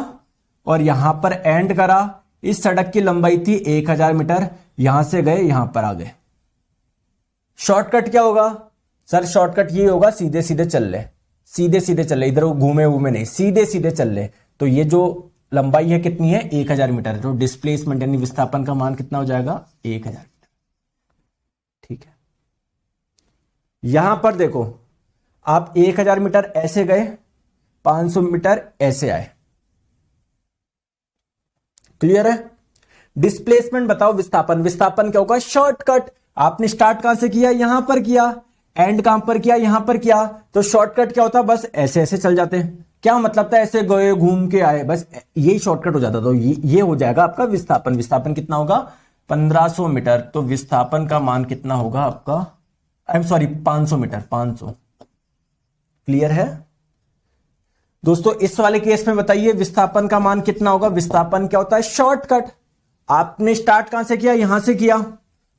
और यहां पर एंड करा। इस सड़क की लंबाई थी 1000 मीटर, यहां से गए यहां पर आ गए। शॉर्टकट क्या होगा? सर शॉर्टकट ये होगा, सीधे सीधे चल ले, सीधे सीधे चल ले, इधर घूमे घूमे नहीं, सीधे सीधे चल ले। तो ये जो लंबाई है कितनी है? 1000 मीटर। तो डिस्प्लेसमेंट यानी विस्थापन का मान कितना हो जाएगा? 1000 मीटर। ठीक है, यहां पर देखो आप 1000 मीटर ऐसे गए, 500 मीटर ऐसे आए। क्लियर है? डिस्प्लेसमेंट बताओ विस्थापन। विस्थापन क्या होगा? शॉर्टकट। आपने स्टार्ट कहां से किया? यहां पर किया। एंड कहां पर किया? यहां पर किया। तो शॉर्टकट क्या होता? बस ऐसे ऐसे चल जाते। क्या मतलब था? ऐसे गए, घूम के आए, बस यही शॉर्टकट हो जाता। तो ये हो जाएगा आपका विस्थापन। विस्थापन कितना होगा? 1500 मीटर। तो विस्थापन का मान कितना होगा आपका? I am sorry, 500 meter, 500। Clear है दोस्तों? इस वाले केस में बताइए विस्थापन का मान कितना होगा? विस्थापन क्या होता है? शॉर्टकट। आपने स्टार्ट कहां से किया? यहां से किया,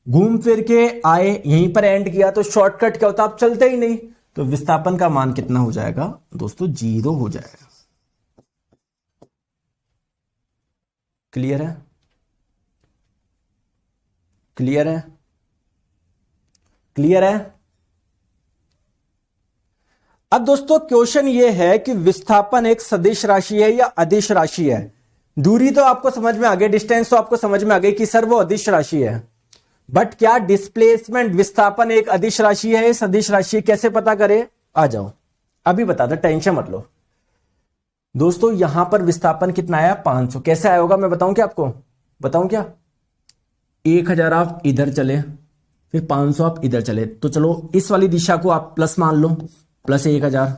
घूम फिर के आए, यहीं पर एंड किया। तो शॉर्टकट क्या होता है? आप चलते ही नहीं। तो विस्थापन का मान कितना हो जाएगा दोस्तों? 0 हो जाएगा। क्लियर है? क्लियर है? क्लियर है? अब दोस्तों क्वेश्चन ये है कि विस्थापन एक सदिश राशि है या अदिश राशि है? दूरी तो आपको समझ में आ गई, डिस्टेंस तो आपको समझ में आ गई कि सर वो अदिश राशि है। बट क्या डिस्प्लेसमेंट विस्थापन एक अदिश राशि है, सदिश राशि है? कैसे पता करें? आ जाओ, अभी बता दो, टेंशन मत लो। दोस्तों यहां पर विस्थापन कितना आया? 500। कैसे आया होगा मैं बताऊं क्या आपको? बताऊं क्या? 1000 आप इधर चले, फिर 500 आप इधर चले। तो चलो इस वाली दिशा को आप प्लस मान लो, प्लस 1000,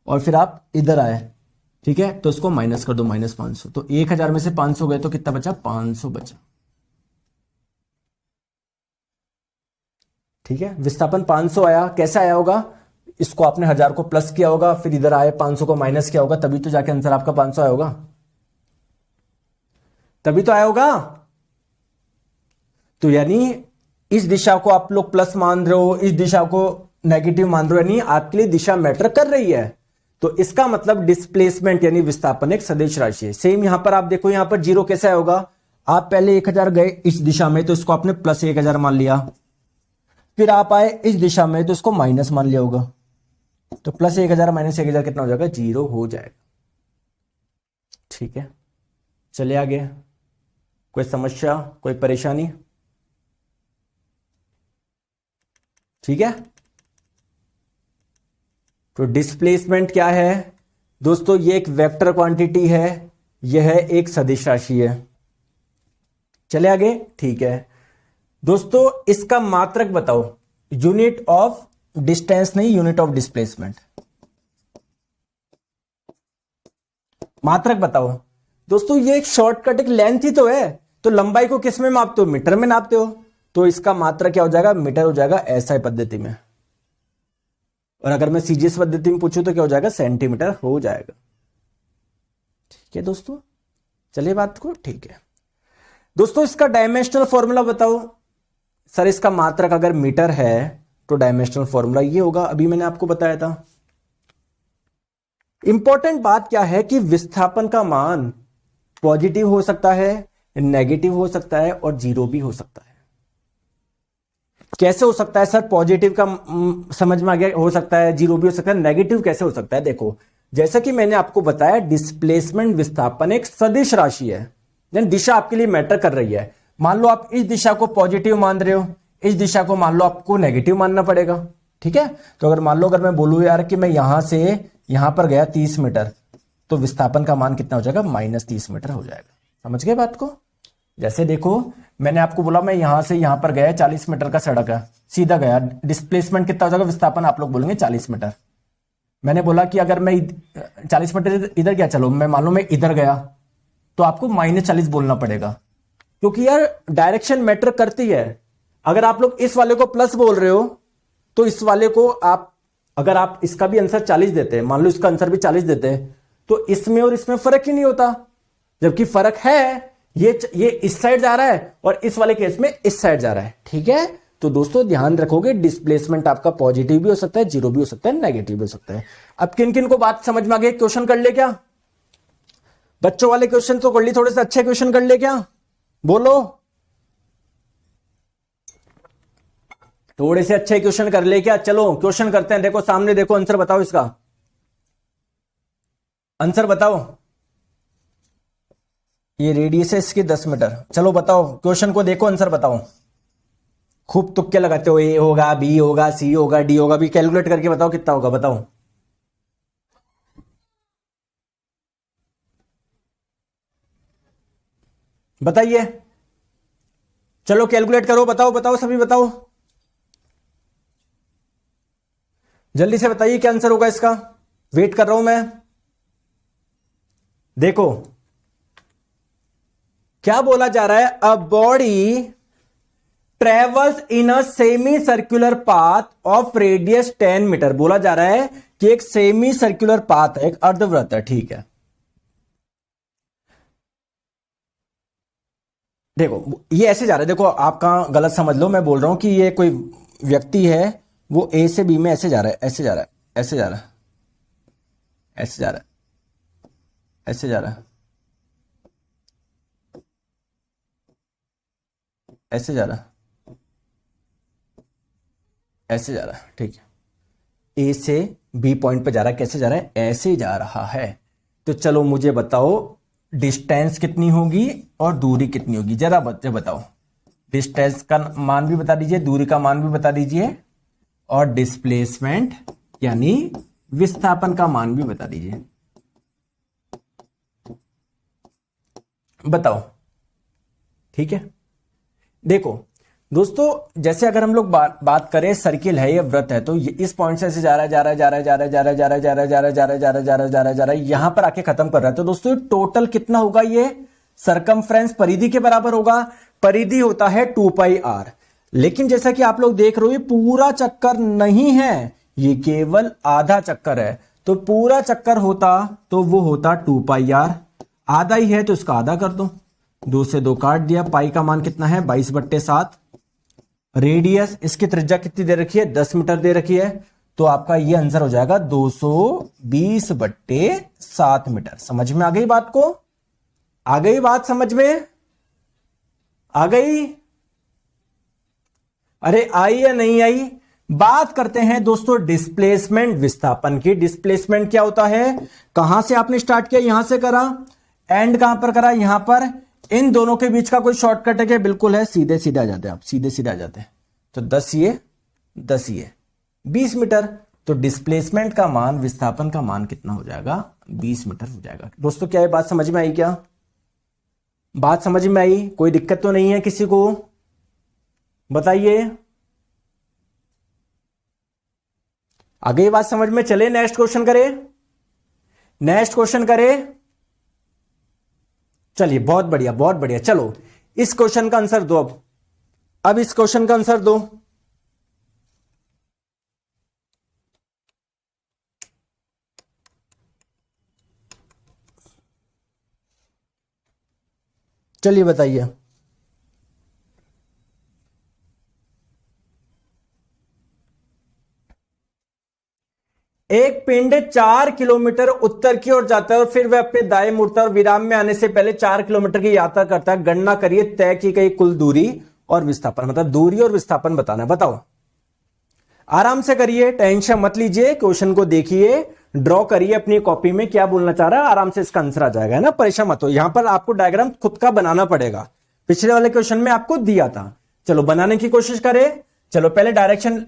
और फिर आप इधर आए, ठीक है? तो इसको माइनस कर दो, -500। तो 1000 में से 500 गए तो कितना बचा? 500 बचा। ठीक है, विस्थापन 500 आया। कैसे आया होगा? इसको आपने 1000 को प्लस किया होगा, फिर इधर आए 500 को माइनस किया होगा, तभी तो जाके आंसर आपका 500 आया होगा। तभी तो आया होगा। तो यानी इस दिशा को आप लोग प्लस मान रहे हो, इस दिशा को नेगेटिव मान रहे हो, यानी आपके लिए दिशा मैटर कर रही है। तो इसका मतलब डिस्प्लेसमेंट यानी विस्थापन एक सदिश राशि है। सेम यहां पर आप देखो, यहां पर 0 कैसे होगा? आप पहले 1000 गए इस दिशा में, तो इसको आपने प्लस 1000 मान लिया। फिर आप आए इस दिशा में, तो इसको माइनस मान लिया होगा। तो प्लस 1000 माइनस 1000 कितना हो जाएगा? 0 हो जाएगा। ठीक है, चलिए आगे। कोई समस्या, कोई परेशानी? ठीक है, तो डिस्प्लेसमेंट क्या है दोस्तों? ये एक वेक्टर क्वांटिटी है, यह एक सदिश राशि है। चले आगे। ठीक है दोस्तों, इसका मात्रक बताओ। यूनिट ऑफ डिस्टेंस नहीं, यूनिट ऑफ डिस्प्लेसमेंट। मात्रक बताओ दोस्तों। ये एक शॉर्टकट, एक लेंथ ही तो है। तो लंबाई को किस में मापते हो? मीटर में नापते हो। तो इसका मात्रक क्या हो जाएगा? मीटर हो जाएगा एसआई पद्धति में। और अगर मैं सीजीएस पद्धति में पूछूं तो क्या हो जाएगा? सेंटीमीटर हो जाएगा। ठीक है दोस्तों, चलिए बात को। ठीक है दोस्तों, इसका डायमेंशनल फॉर्मूला बताओ। सर इसका मात्रक अगर मीटर है तो डायमेंशनल फॉर्मूला ये होगा, अभी मैंने आपको बताया था। इंपॉर्टेंट बात क्या है कि विस्थापन का मान पॉजिटिव हो सकता है, नेगेटिव हो सकता है, और 0 भी हो सकता है। कैसे हो सकता है सर? पॉजिटिव का समझ में आ गया, हो सकता है 0 भी हो सकता है, नेगेटिव कैसे हो सकता है? देखो, जैसा कि मैंने आपको बताया, डिस्प्लेसमेंट विस्थापन एक सदिश राशि है, यानी दिशा आपके लिए मैटर कर रही है। मान लो आप इस दिशा को पॉजिटिव मान रहे हो, इस दिशा को मान लो आपको नेगेटिव मानना पड़ेगा। ठीक है, तो अगर मान लो, अगर मैं बोलूं यार कि मैं यहां से यहां पर गया 30 मीटर, तो विस्थापन का मान कितना हो जाएगा? -30 मीटर हो जाएगा। समझ गए बात को? जैसे देखो, मैंने आपको बोला मैं यहां से यहां पर गया, 40 मीटर का सड़क है, सीधा गया, डिस्प्लेसमेंट कितना हो जाएगा? विस्थापन आप लोग बोलेंगे 40 मीटर। मैंने बोला कि अगर मैं 40 मीटर इधर गया, चलो मैं मान लो मैं इधर गया, तो आपको -40 बोलना पड़ेगा, क्योंकि यार डायरेक्शन मैटर करती है। अगर आप लोग इस वाले को प्लस बोल रहे हो, तो इस वाले को आप, अगर आप इसका भी आंसर 40 देते हैं, मान लो इसका आंसर भी 40 देते हैं, तो इसमें और इसमें फर्क ही नहीं होता। जबकि फर्क है, ये इस साइड जा रहा है और इस वाले केस में इस साइड जा रहा है। ठीक है, तो दोस्तों ध्यान रखोगे, डिस्प्लेसमेंट आपका पॉजिटिव भी हो सकता है, 0 भी हो सकता है, नेगेटिव भी हो सकता है। अब किन किन को बात समझ में आ गई? क्वेश्चन कर ले क्या? बच्चों वाले क्वेश्चन तो कर ली, थोड़े से अच्छे क्वेश्चन कर ले क्या? बोलो, थोड़े से अच्छे क्वेश्चन कर ले क्या? चलो क्वेश्चन करते हैं। देखो सामने, देखो आंसर बताओ, इसका आंसर बताओ। ये रेडियस है इसकी 10 मीटर। चलो बताओ, क्वेश्चन को देखो, आंसर बताओ। खूब तुक्के लगाते हो, ए होगा, बी होगा, सी होगा, डी होगा, भी कैलकुलेट करके बताओ कितना होगा, बताओ। बताइए, चलो कैलकुलेट करो, बताओ बताओ सभी बताओ, जल्दी से बताइए क्या आंसर होगा इसका, वेट कर रहा हूं मैं। देखो क्या बोला जा रहा है, a body travels in a semi circular path of radius 10 meter. बोला जा रहा है कि एक सेमी सर्कुलर पाथ है, एक अर्धवृत्त है, ठीक है। देखो ये ऐसे जा रहा है, देखो आपका गलत समझ लो, मैं बोल रहा हूं कि ये कोई व्यक्ति है, वो ए से बी में ऐसे जा रहा है, ऐसे जा रहा है, ऐसे जा रहा है, ऐसे जा रहा है, ऐसे जा रहा है, ऐसे जा रहा है, ऐसे जा रहा है, ठीक है। ए से बी पॉइंट पे जा रहा है, कैसे जा रहा है, ऐसे जा रहा है। तो चलो मुझे बताओ डिस्टेंस कितनी होगी और दूरी कितनी होगी, जरा बच्चे बताओ। डिस्टेंस का मान भी बता दीजिए, दूरी का मान भी बता दीजिए, और डिस्प्लेसमेंट यानी विस्थापन का मान भी बता दीजिए। बताओ, ठीक है। देखो दोस्तों, जैसे अगर हम लोग बात करें, सर्किल है, ये वृत्त है, तो इस पॉइंट से ऐसे जा रहा है, जा रहा है, जा रहा है, जा रहा है, जा रहा है, जा रहा है, जा रहा है, जा रहा है, जा रहा है, जा रहा है, जा रहा है, जा रहा है, जा रहा है, यहां पर आके खत्म कर रहा है। तो दोस्तों टोटल कितना होगा, ये सरकमफ्रेंस परिधि के बराबर होगा। परिधि होता है 2πr, लेकिन जैसा कि आप लोग देख रहे हो, ये पूरा चक्कर नहीं है, ये केवल आधा चक्कर है। तो पूरा चक्कर होता तो वो होता 2πr, आधा ही है तो इसका आधा कर दो, 2 से 2 काट दिया। पाई का मान कितना है, 22/7। रेडियस, इसकी त्रिज्या कितनी दे रखी है, 10 मीटर दे रखी है, तो आपका ये आंसर हो जाएगा 220/7 मीटर। समझ में आ गई बात को, आ गई बात समझ में आ गई, अरे आई या नहीं आई। बात करते हैं दोस्तों डिस्प्लेसमेंट विस्थापन की। डिस्प्लेसमेंट क्या होता है, कहां से आपने स्टार्ट किया, यहां से करा, एंड कहां पर करा, यहां पर। इन दोनों के बीच का कोई शॉर्टकट है क्या, बिल्कुल है, सीधे सीधे आ जाते हैं आप, सीधे सीधे आ जाते हैं। तो 10 ये 10 ये 20 मीटर। तो डिस्प्लेसमेंट का मान, विस्थापन का मान कितना हो जाएगा, 20 मीटर हो जाएगा। दोस्तों क्या ये बात समझ में आई, क्या बात समझ में आई, कोई दिक्कत तो नहीं है किसी को, बताइए। आगे बात समझ में, चले नेक्स्ट क्वेश्चन करें, नेक्स्ट क्वेश्चन करें। चलिए बहुत बढ़िया बहुत बढ़िया, चलो इस क्वेश्चन का आंसर दो। अब इस क्वेश्चन का आंसर दो। चलिए बताइए, एक पिंड 4 किलोमीटर उत्तर की ओर जाता है और फिर वह अपने दाएं मुड़ता है और विराम में आने से पहले 4 किलोमीटर की यात्रा करता है। गणना करिए तय की गई कुल दूरी और विस्थापन, मतलब दूरी और विस्थापन बताना है। बताओ, आराम से करिए, टेंशन मत लीजिए, क्वेश्चन को देखिए, ड्रॉ करिए अपनी कॉपी में, क्या बोलना चाह रहा है, आराम से इसका आंसर आ जाएगा, है ना, परेशान मत हो। यहां पर आपको डायग्राम खुद का बनाना पड़ेगा, पिछले वाले क्वेश्चन में आपको दिया था। चलो बनाने की कोशिश करें। चलो पहले डायरेक्शन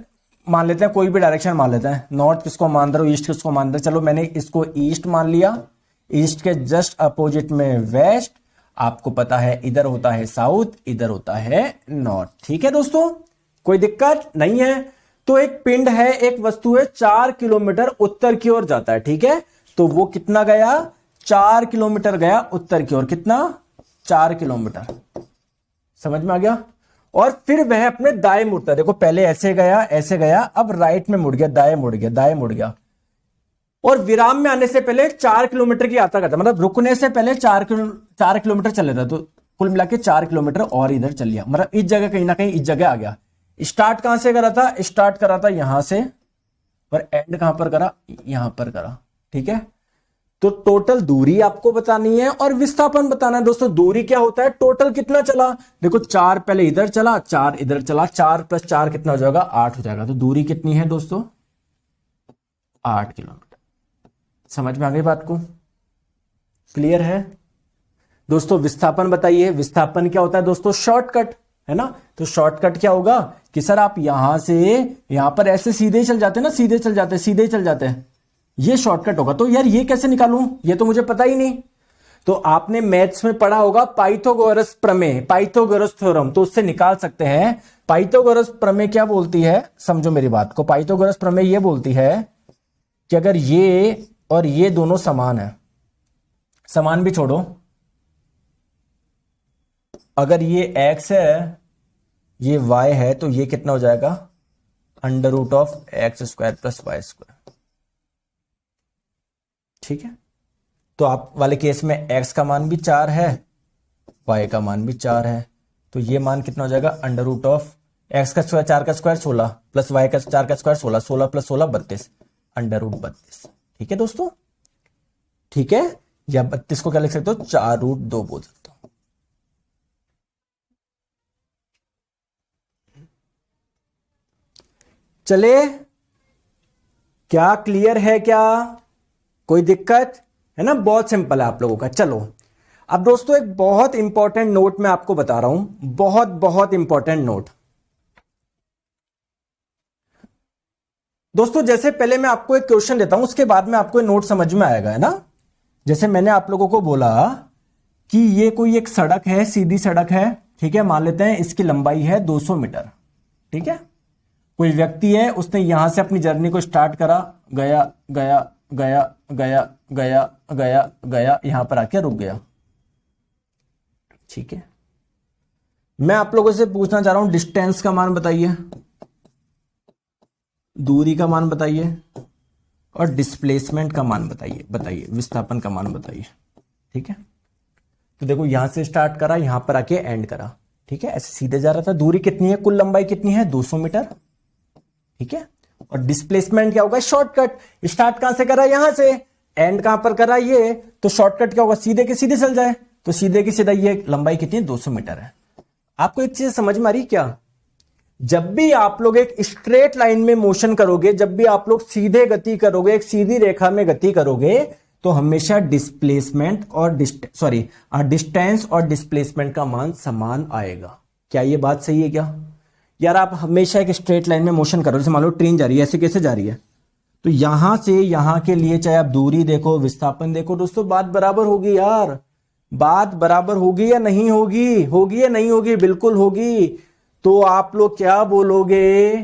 मान लेते हैं, कोई भी डायरेक्शन मान लेते हैं। नॉर्थ किसको मान रहे हो, ईस्ट किसको मान रहे हो। चलो मैंने इसको ईस्ट मान लिया, ईस्ट के जस्ट अपोजिट में वेस्ट, आपको पता है इधर होता है साउथ, इधर होता है नॉर्थ। ठीक है दोस्तों, कोई दिक्कत नहीं है। तो एक पिंड है, एक वस्तु है, 4 किलोमीटर उत्तर की ओर जाता है, ठीक है। तो वो कितना गया, 4 किलोमीटर गया उत्तर की ओर, कितना, 4 किलोमीटर, समझ में आ गया। और फिर वह अपने दाएं मुड़ता है, देखो पहले ऐसे गया, अब राइट में मुड़ गया, दाएं मुड़ गया, दाएं मुड़ गया। और विराम में आने से पहले 4 किलोमीटर की यात्रा करता, मतलब रुकने से पहले 4 किलोमीटर चल लेता, तो कुल मिला के 4 किलोमीटर और इधर चल लिया, मतलब इस जगह कहीं ना कहीं इस जगह आ गया। स्टार्ट कहां से करा था, स्टार्ट करा था यहां से, और एंड कहां पर करा, यहां पर करा, ठीक है। तो टोटल दूरी आपको बतानी है और विस्थापन बताना है। दोस्तों दूरी क्या होता है, टोटल कितना चला, देखो 4 पहले इधर चला, 4 इधर चला, 4 + 4 कितना हो जाएगा, 8 हो जाएगा। तो दूरी कितनी है दोस्तों, 8 किलोमीटर। समझ में आ गई बात को, क्लियर है दोस्तों। विस्थापन बताइए, विस्थापन क्या होता है दोस्तों, शॉर्टकट, है ना। तो शॉर्टकट क्या होगा कि सर आप यहां से यहां पर ऐसे सीधे ही चल जाते हैं ना, सीधे चल जाते हैं, सीधे ही चल जाते हैं, ये शॉर्टकट होगा। तो यार ये कैसे निकालूं, ये तो मुझे पता ही नहीं। तो आपने मैथ्स में पढ़ा होगा पाइथागोरस प्रमेय, पाइथागोरस थ्योरम, तो उससे निकाल सकते हैं। पाइथागोरस प्रमेय क्या बोलती है, समझो मेरी बात को। पाइथागोरस प्रमेय ये बोलती है कि अगर ये और ये दोनों समान है, समान भी छोड़ो, अगर ये x है ये y है, तो ये कितना हो जाएगा, under root of x square plus y square. ठीक है, तो आप वाले केस में x का मान भी 4 है, y का मान भी 4 है, तो ये मान कितना हो जाएगा, अंडर रूट ऑफ x का स्क्वायर 4 का स्क्वायर 16 प्लस y का 4 का स्क्वायर 16, 16 प्लस 16 32, अंडर रूट 32। ठीक है दोस्तों, ठीक है, या 32 को क्या लिख सकते हो, 4 रूट 2 बोल सकते हो। चले, क्या क्लियर है, क्या कोई दिक्कत है ना, बहुत सिंपल है आप लोगों का। चलो अब दोस्तों एक बहुत इंपॉर्टेंट नोट मैं आपको बता रहा हूं, बहुत बहुत इंपॉर्टेंट नोट। दोस्तों जैसे पहले मैं आपको एक क्वेश्चन देता हूं, उसके बाद में आपको नोट समझ में आएगा, है ना। जैसे मैंने आप लोगों को बोला कि ये कोई एक सड़क है, सीधी सड़क है, ठीक है, मान लेते हैं इसकी लंबाई है 200 मीटर। ठीक है, कोई व्यक्ति है, उसने यहां से अपनी जर्नी को स्टार्ट करा, गया गया गया गया गया गया गया, यहां पर आके रुक गया। ठीक है, मैं आप लोगों से पूछना चाह रहा हूं, डिस्टेंस का मान बताइए, दूरी का मान बताइए, और डिस्प्लेसमेंट का मान बताइए, विस्थापन का मान बताइए। ठीक है, तो देखो यहां से स्टार्ट करा, यहां पर आके एंड करा। ठीक है, ऐसे सीधे जा रहा था। दूरी कितनी है, कुल लंबाई कितनी है, 200 मीटर। ठीक है, और डिस्प्लेसमेंट क्या होगा, शॉर्टकट। स्टार्ट कहां से करा, यहां से, एंड कहां पर करा, ये, तो शॉर्टकट क्या होगा, सीधे के सीधे चल जाए, तो सीधे की सीधा ये लंबाई कितनी है, 200 मीटर है। आपको एक चीज समझ में आ रही क्या, जब भी आप लोग एक स्ट्रेट लाइन में मोशन करोगे, जब भी आप लोग सीधे गति करोगे, एक सीधी रेखा में गति करोगे, तो हमेशा डिस्प्लेसमेंट और डिस्टेंस और डिस्प्लेसमेंट का मान समान आएगा। क्या ये बात सही है क्या यार। आप हमेशा एक स्ट्रेट लाइन में मोशन करो, जैसे मान लो ट्रेन जा रही है, ऐसे कैसे जा रही है, तो यहां से यहां के लिए चाहे आप दूरी देखो, विस्थापन देखो, दोस्तों बात बराबर होगी यार, बात बराबर होगी या नहीं होगी, होगी या नहीं होगी, बिल्कुल होगी। तो आप लोग क्या बोलोगे,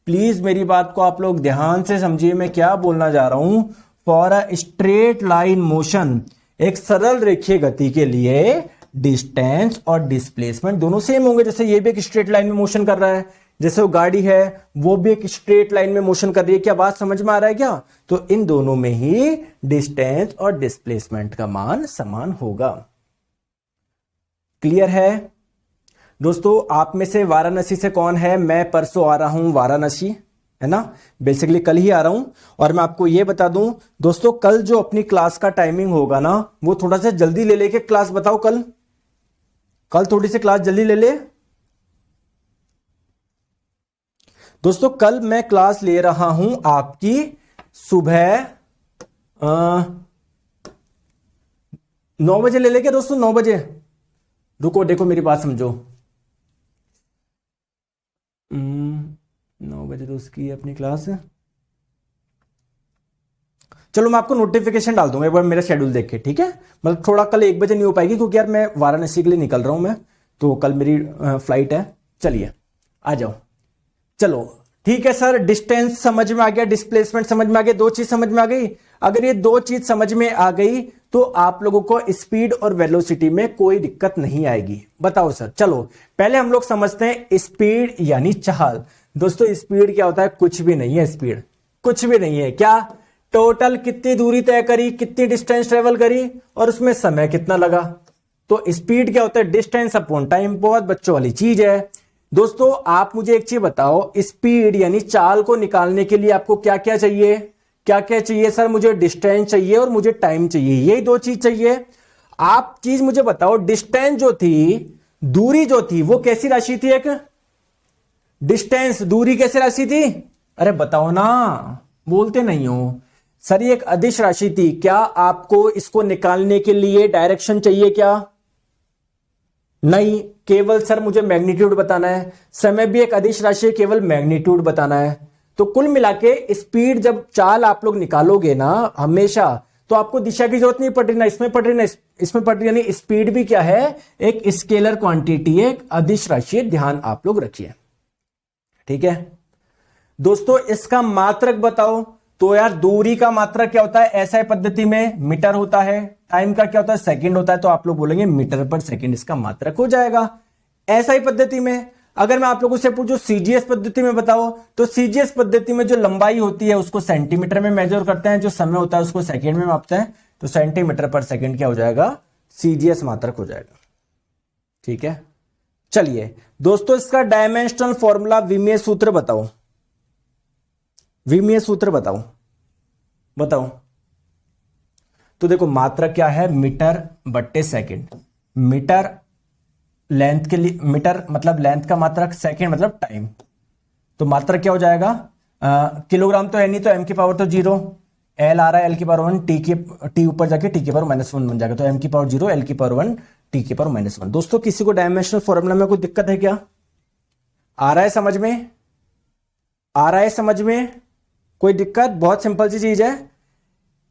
प्लीज मेरी बात को आप लोग ध्यान से समझिए, मैं क्या बोलना जा रहा हूं। For a straight line motion, एक सरल रेखीय गति के लिए डिस्टेंस और डिस्प्लेसमेंट दोनों सेम होंगे। जैसे ये भी एक स्ट्रेट लाइन में मोशन कर रहा है, जैसे वो गाड़ी है वो भी एक स्ट्रेट लाइन में मोशन कर रही है। क्या बात समझ में आ रहा है क्या, तो इन दोनों में ही डिस्टेंस और डिस्प्लेसमेंट का मान समान होगा। क्लियर है दोस्तों। आप में से वाराणसी से कौन है, मैं परसों आ रहा हूं वाराणसी, है ना, बेसिकली कल ही आ रहा हूं। और मैं आपको यह बता दूं दोस्तों, कल जो अपनी क्लास का टाइमिंग होगा ना, वो थोड़ा सा जल्दी ले लेके क्लास बताओ, कल थोड़ी सी क्लास जल्दी ले ले दोस्तों। कल मैं क्लास ले रहा हूं आपकी सुबह 9 बजे ले लेके दोस्तों, 9 बजे। रुको देखो मेरी बात समझो, 9 बजे तो उसकी अपनी क्लास है। चलो मैं आपको नोटिफिकेशन डाल दूंगा एक बार मेरा शेड्यूल देख के, ठीक है। मतलब थोड़ा कल 1 बजे नहीं हो पाएगी, क्योंकि यार मैं वाराणसी के लिए निकल रहा हूं मैं, तो कल मेरी फ्लाइट है। चलिए आ जाओ, चलो ठीक है सर। डिस्टेंस समझ में आ गया, डिस्प्लेसमेंट समझ में आ गया, 2 चीज समझ में आ गई। अगर ये 2 चीज समझ में आ गई तो आप लोगों को स्पीड और वेलोसिटी में कोई दिक्कत नहीं आएगी। बताओ सर। चलो पहले हम लोग समझते हैं स्पीड यानी चाल। दोस्तों स्पीड क्या होता है, कुछ भी नहीं है, स्पीड कुछ भी नहीं है। क्या, टोटल कितनी दूरी तय करी, कितनी डिस्टेंस ट्रेवल करी और उसमें समय कितना लगा। तो स्पीड क्या होता है, डिस्टेंस अपॉन टाइम। बहुत बच्चों वाली चीज है दोस्तों। आप मुझे एक चीज बताओ, स्पीड यानी चाल को निकालने के लिए आपको क्या क्या चाहिए, क्या क्या चाहिए सर। मुझे डिस्टेंस चाहिए और मुझे टाइम चाहिए, यही 2 चीज चाहिए। आप चीज मुझे बताओ, डिस्टेंस जो थी, दूरी जो थी, वो कैसी राशि थी, एक डिस्टेंस दूरी कैसी राशि थी, अरे बताओ ना, बोलते नहीं हो सर। ये एक अदिश राशि थी। क्या आपको इसको निकालने के लिए डायरेक्शन चाहिए क्या, नहीं, केवल सर मुझे मैग्नीट्यूड बताना है। समय भी एक अदिश राशि है, केवल मैग्नीट्यूड बताना है। तो कुल मिला के स्पीड जब चाल आप लोग निकालोगे ना हमेशा, तो आपको दिशा की जरूरत नहीं पड़ रही, ना इसमें पड़ रही, ना इसमें पड़ रही। यानी स्पीड भी क्या है, एक स्केलर क्वांटिटी है, एक अदिश राशि है, ध्यान आप लोग रखिए। ठीक है दोस्तों, इसका मात्रक बताओ। तो यार दूरी का मात्रक क्या होता है, ऐसा पद्धति में मीटर होता है, टाइम का क्या होता है, सेकंड होता है, तो आप लोग बोलेंगे मीटर पर सेकंड इसका मात्रक हो जाएगा। ऐसा ही पद्धति में अगर मैं आप लोगों से पूछूं सीजीएस पद्धति में बताओ, तो सीजीएस पद्धति में जो लंबाई होती है उसको सेंटीमीटर में मेजर करते हैं, जो समय होता है उसको सेकंड में मापते हैं, तो सेंटीमीटर पर सेकंड क्या हो जाएगा, सीजीएस मात्रक हो जाएगा। ठीक है, चलिए दोस्तों इसका डायमेंशनल फॉर्मूला विमीय सूत्र बताओ, विमीय सूत्र बताओ। तो देखो मात्रक क्या है, मीटर बट्टे सेकंड। मीटर लेंथ के लिए, मीटर मतलब लेंथ का मात्रक, सेकंड मतलब टाइम, तो मात्रक क्या हो जाएगा, किलोग्राम तो है नहीं, तो एम की पावर तो 0, एल आ रहा है एल की पावर 1, टी ऊपर जाके टी की पावर -1 बन जाएगा, तो एम की पावर 0, एल की पावर 1, टी की पावर -1। दोस्तों किसी को डायमेंशनल फॉर्मूला में कोई दिक्कत है क्या, आ रहा है समझ में, आ रहा है समझ में, कोई दिक्कत, बहुत सिंपल सी चीज है।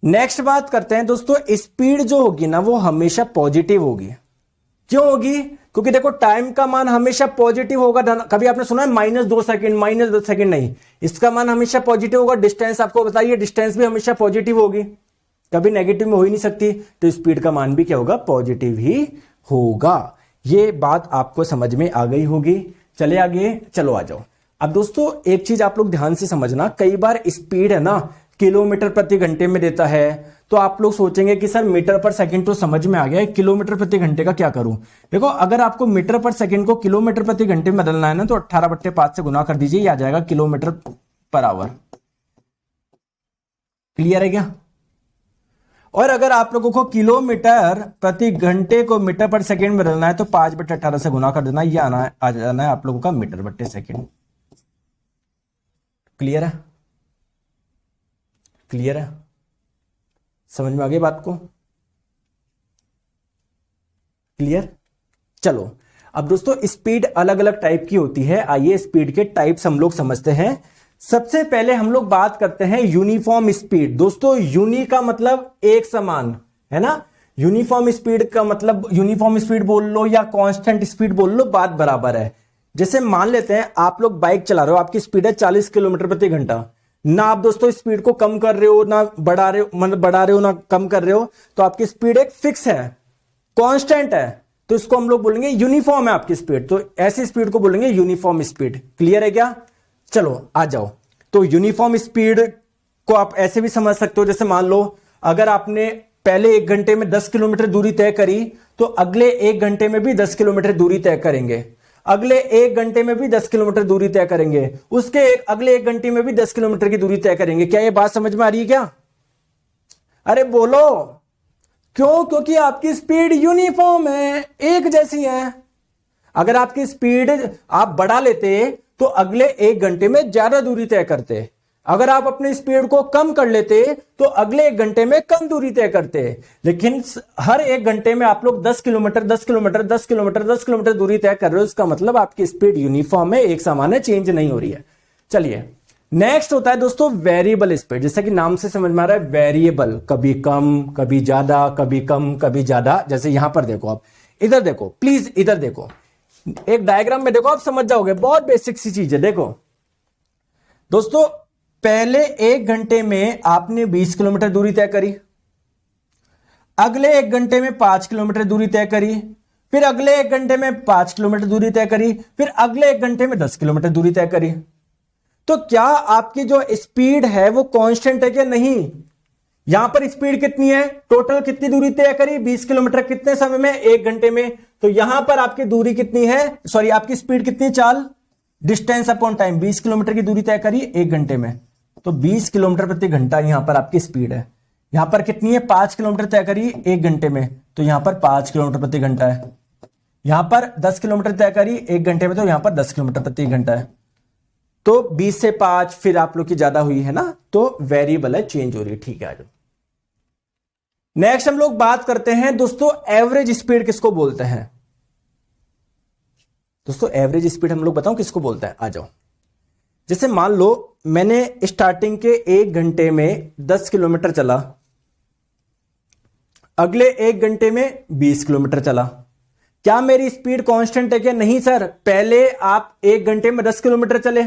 नेक्स्ट बात करते हैं दोस्तों, स्पीड जो होगी ना वो हमेशा पॉजिटिव होगी। क्यों होगी, क्योंकि देखो टाइम का मान हमेशा पॉजिटिव होगा। कभी आपने सुना है -2 सेकंड, -2 सेकंड, नहीं, इसका मान हमेशा पॉजिटिव होगा। डिस्टेंस आपको बताइए, डिस्टेंस भी हमेशा पॉजिटिव होगी, कभी नेगेटिव में हो ही नहीं सकती, तो स्पीड का मान भी क्या होगा, पॉजिटिव ही होगा। ये बात आपको समझ में आ गई होगी। चले आगे, चलो आ जाओ। अब दोस्तों एक चीज आप लोग ध्यान से समझना, कई बार स्पीड है ना किलोमीटर प्रति घंटे में देता है, तो आप लोग सोचेंगे कि सर मीटर पर सेकंड तो समझ में आ गया, किलोमीटर प्रति घंटे का क्या करूं। देखो अगर आपको मीटर पर सेकंड को किलोमीटर प्रति घंटे में बदलना है ना, तो 18/5 से गुना कर दीजिए, ये आ जाएगा किलोमीटर पर आवर। क्लियर है क्या। और अगर आप लोगों को किलोमीटर प्रति घंटे को मीटर पर सेकंड में बदलना है, तो 5/18 से गुना कर देना, ये आ जाना है आप लोगों का मीटर बट्टे सेकंड। क्लियर है, क्लियर है, समझ में आ गई बात को, क्लियर। चलो अब दोस्तों स्पीड अलग अलग टाइप की होती है, आइए स्पीड के टाइप्स हम लोग समझते हैं। सबसे पहले हम लोग बात करते हैं यूनिफॉर्म स्पीड। दोस्तों यूनि का मतलब एक समान है ना, यूनिफॉर्म स्पीड का मतलब यूनिफॉर्म स्पीड बोल लो या कांस्टेंट स्पीड बोल लो, बात बराबर है। जैसे मान लेते हैं आप लोग बाइक चला रहे हो, आपकी स्पीड है 40 किलोमीटर प्रति घंटा, ना आप दोस्तों स्पीड को कम कर रहे हो ना बढ़ा रहे हो, मतलब बढ़ा रहे हो ना कम कर रहे हो, तो आपकी स्पीड एक फिक्स है, कांस्टेंट है, तो इसको हम लोग बोलेंगे यूनिफॉर्म है आपकी स्पीड, तो ऐसी स्पीड को बोलेंगे यूनिफॉर्म स्पीड। क्लियर है क्या। चलो आ जाओ, तो यूनिफॉर्म स्पीड को आप ऐसे भी समझ सकते हो, जैसे मान लो अगर आपने पहले 1 घंटे में 10 किलोमीटर दूरी तय करी, तो अगले 1 घंटे में भी 10 किलोमीटर दूरी तय करेंगे, अगले 1 घंटे में भी 10 किलोमीटर दूरी तय करेंगे, उसके अगले 1 घंटे में भी 10 किलोमीटर की दूरी तय करेंगे। क्या ये बात समझ में आ रही है क्या। अरे बोलो क्यों, क्योंकि आपकी स्पीड यूनिफॉर्म है, एक जैसी है। अगर आपकी स्पीड आप बढ़ा लेते तो अगले 1 घंटे में ज्यादा दूरी तय करते, अगर आप अपनी स्पीड को कम कर लेते तो अगले 1 घंटे में कम दूरी तय करते। लेकिन हर 1 घंटे में आप लोग 10 किलोमीटर 10 किलोमीटर 10 किलोमीटर 10 किलोमीटर दूरी तय कर रहे हो, इसका मतलब आपकी स्पीड यूनिफॉर्म है, एक समान है, चेंज नहीं हो रही है। चलिए नेक्स्ट होता है दोस्तों वेरिएबल स्पीड, जैसे कि नाम से समझ में आ रहा है वेरिएबल, कभी कम कभी ज्यादा, कभी कम कभी ज्यादा। जैसे यहां पर देखो, आप इधर देखो प्लीज, इधर देखो, एक डायग्राम में देखो, आप समझ जाओगे, बहुत बेसिक सी चीज है। देखो दोस्तों पहले 1 घंटे में आपने 20 किलोमीटर दूरी तय करी, अगले 1 घंटे में 5 किलोमीटर दूरी तय करी, फिर अगले 1 घंटे में 5 किलोमीटर दूरी तय करी, फिर अगले 1 घंटे में 10 किलोमीटर दूरी तय करी। तो क्या आपकी जो स्पीड है वो कांस्टेंट है क्या, नहीं। यहां पर स्पीड कितनी है, टोटल कितनी दूरी तय करी, 20 किलोमीटर, कितने समय में, 1 घंटे में। तो यहां पर आपकी दूरी कितनी है, सॉरी आपकी स्पीड कितनी, चाल, डिस्टेंस अपॉन टाइम, 20 किलोमीटर की दूरी तय करी 1 घंटे में, तो 20 किलोमीटर प्रति घंटा यहां पर आपकी स्पीड है। यहां पर कितनी है, 5 किलोमीटर तय करी 1 घंटे में, तो यहां पर 5 किलोमीटर प्रति घंटा है। यहां पर 10 किलोमीटर तय करी 1 घंटे में, तो यहां पर 10 किलोमीटर प्रति घंटा है। तो 20 से 5 फिर आप लोग की ज्यादा हुई है ना, तो वेरिएबल है, चेंज हो रही है। ठीक है, नेक्स्ट हम लोग बात करते हैं दोस्तों एवरेज स्पीड किसको बोलते हैं। दोस्तों एवरेज स्पीड हम लोग बताओ किसको बोलते हैं, आ जाओ। जैसे मान लो मैंने स्टार्टिंग के 1 घंटे में 10 किलोमीटर चला, अगले 1 घंटे में 20 किलोमीटर चला। क्या मेरी स्पीड कांस्टेंट है क्या? नहीं सर, पहले आप 1 घंटे में 10 किलोमीटर चले,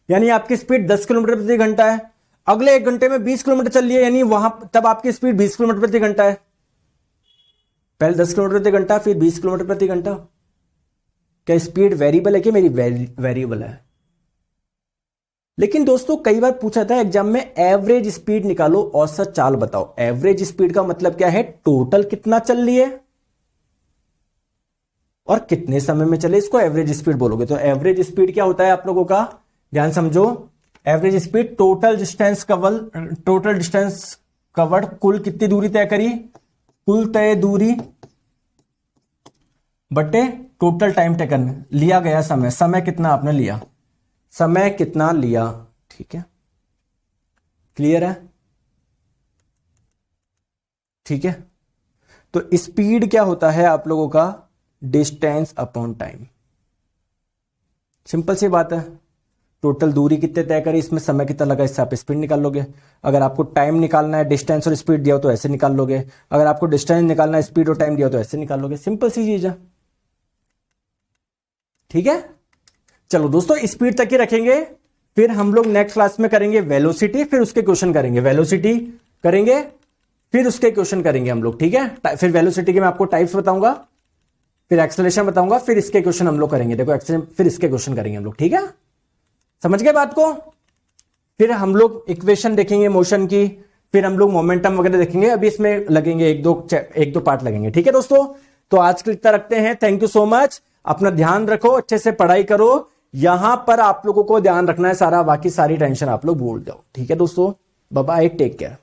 यानी आपकी स्पीड 10 किलोमीटर प्रति घंटा है। अगले 1 घंटे में 20 किलोमीटर चल रही है, यानी वहां तब आपकी स्पीड 20 किलोमीटर प्रति घंटा है। पहले 10 किलोमीटर प्रति घंटा, फिर 20 किलोमीटर प्रति घंटा। क्या स्पीड वेरिएबल है कि मेरी वेरिएबल है? लेकिन दोस्तों कई बार पूछा था एग्जाम में, एवरेज स्पीड निकालो, औसत चाल बताओ। एवरेज स्पीड का मतलब क्या है? टोटल कितना चल रही है और कितने समय में चले, इसको एवरेज स्पीड बोलोगे। तो एवरेज स्पीड क्या होता है आप लोगों का, ध्यान समझो। Average speed total distance covered, कुल कितनी दूरी तय करी, कुल तय दूरी बटे टोटल टाइम टेकन, लिया गया समय, समय कितना आपने लिया, समय कितना लिया। ठीक है, क्लियर है? ठीक है, तो स्पीड क्या होता है आप लोगों का, डिस्टेंस अपॉन टाइम। सिंपल सी बात है, टोटल दूरी कितने तय करी, इसमें समय कितना लगा, इससे आप स्पीड निकाल लोगे। अगर आपको टाइम निकालना है, डिस्टेंस और स्पीड दिया हो तो ऐसे निकाल लोगे। अगर आपको डिस्टेंस निकालना है, स्पीड और टाइम दिया हो तो ऐसे निकाल लोगे। सिंपल सी चीज है। ठीक है, चलो दोस्तों स्पीड तक ही रखेंगे, फिर हम लोग नेक्स्ट क्लास में करेंगे वेलोसिटी, फिर उसके क्वेश्चन करेंगे। वेलोसिटी करेंगे, फिर उसके क्वेश्चन करेंगे हम लोग। ठीक है, फिर वेलोसिटी के मैं आपको टाइप्स बताऊंगा, फिर एक्सेलरेशन बताऊंगा, फिर इसके क्वेश्चन हम लोग करेंगे। देखो फिर इसके क्वेश्चन करेंगे हम लोग। ठीक है, समझ गए बात को? फिर हम लोग इक्वेशन देखेंगे मोशन की, फिर हम लोग मोमेंटम वगैरह देखेंगे। अभी इसमें लगेंगे एक दो पार्ट लगेंगे। ठीक है दोस्तों, तो आज के लिए इतना रखते हैं। Thank you so much. अपना ध्यान रखो, अच्छे से पढ़ाई करो। यहां पर आप लोगों को ध्यान रखना है सारा, बाकी सारी टेंशन आप लोग भूल जाओ। ठीक है दोस्तों, बाय बाय, टेक केयर।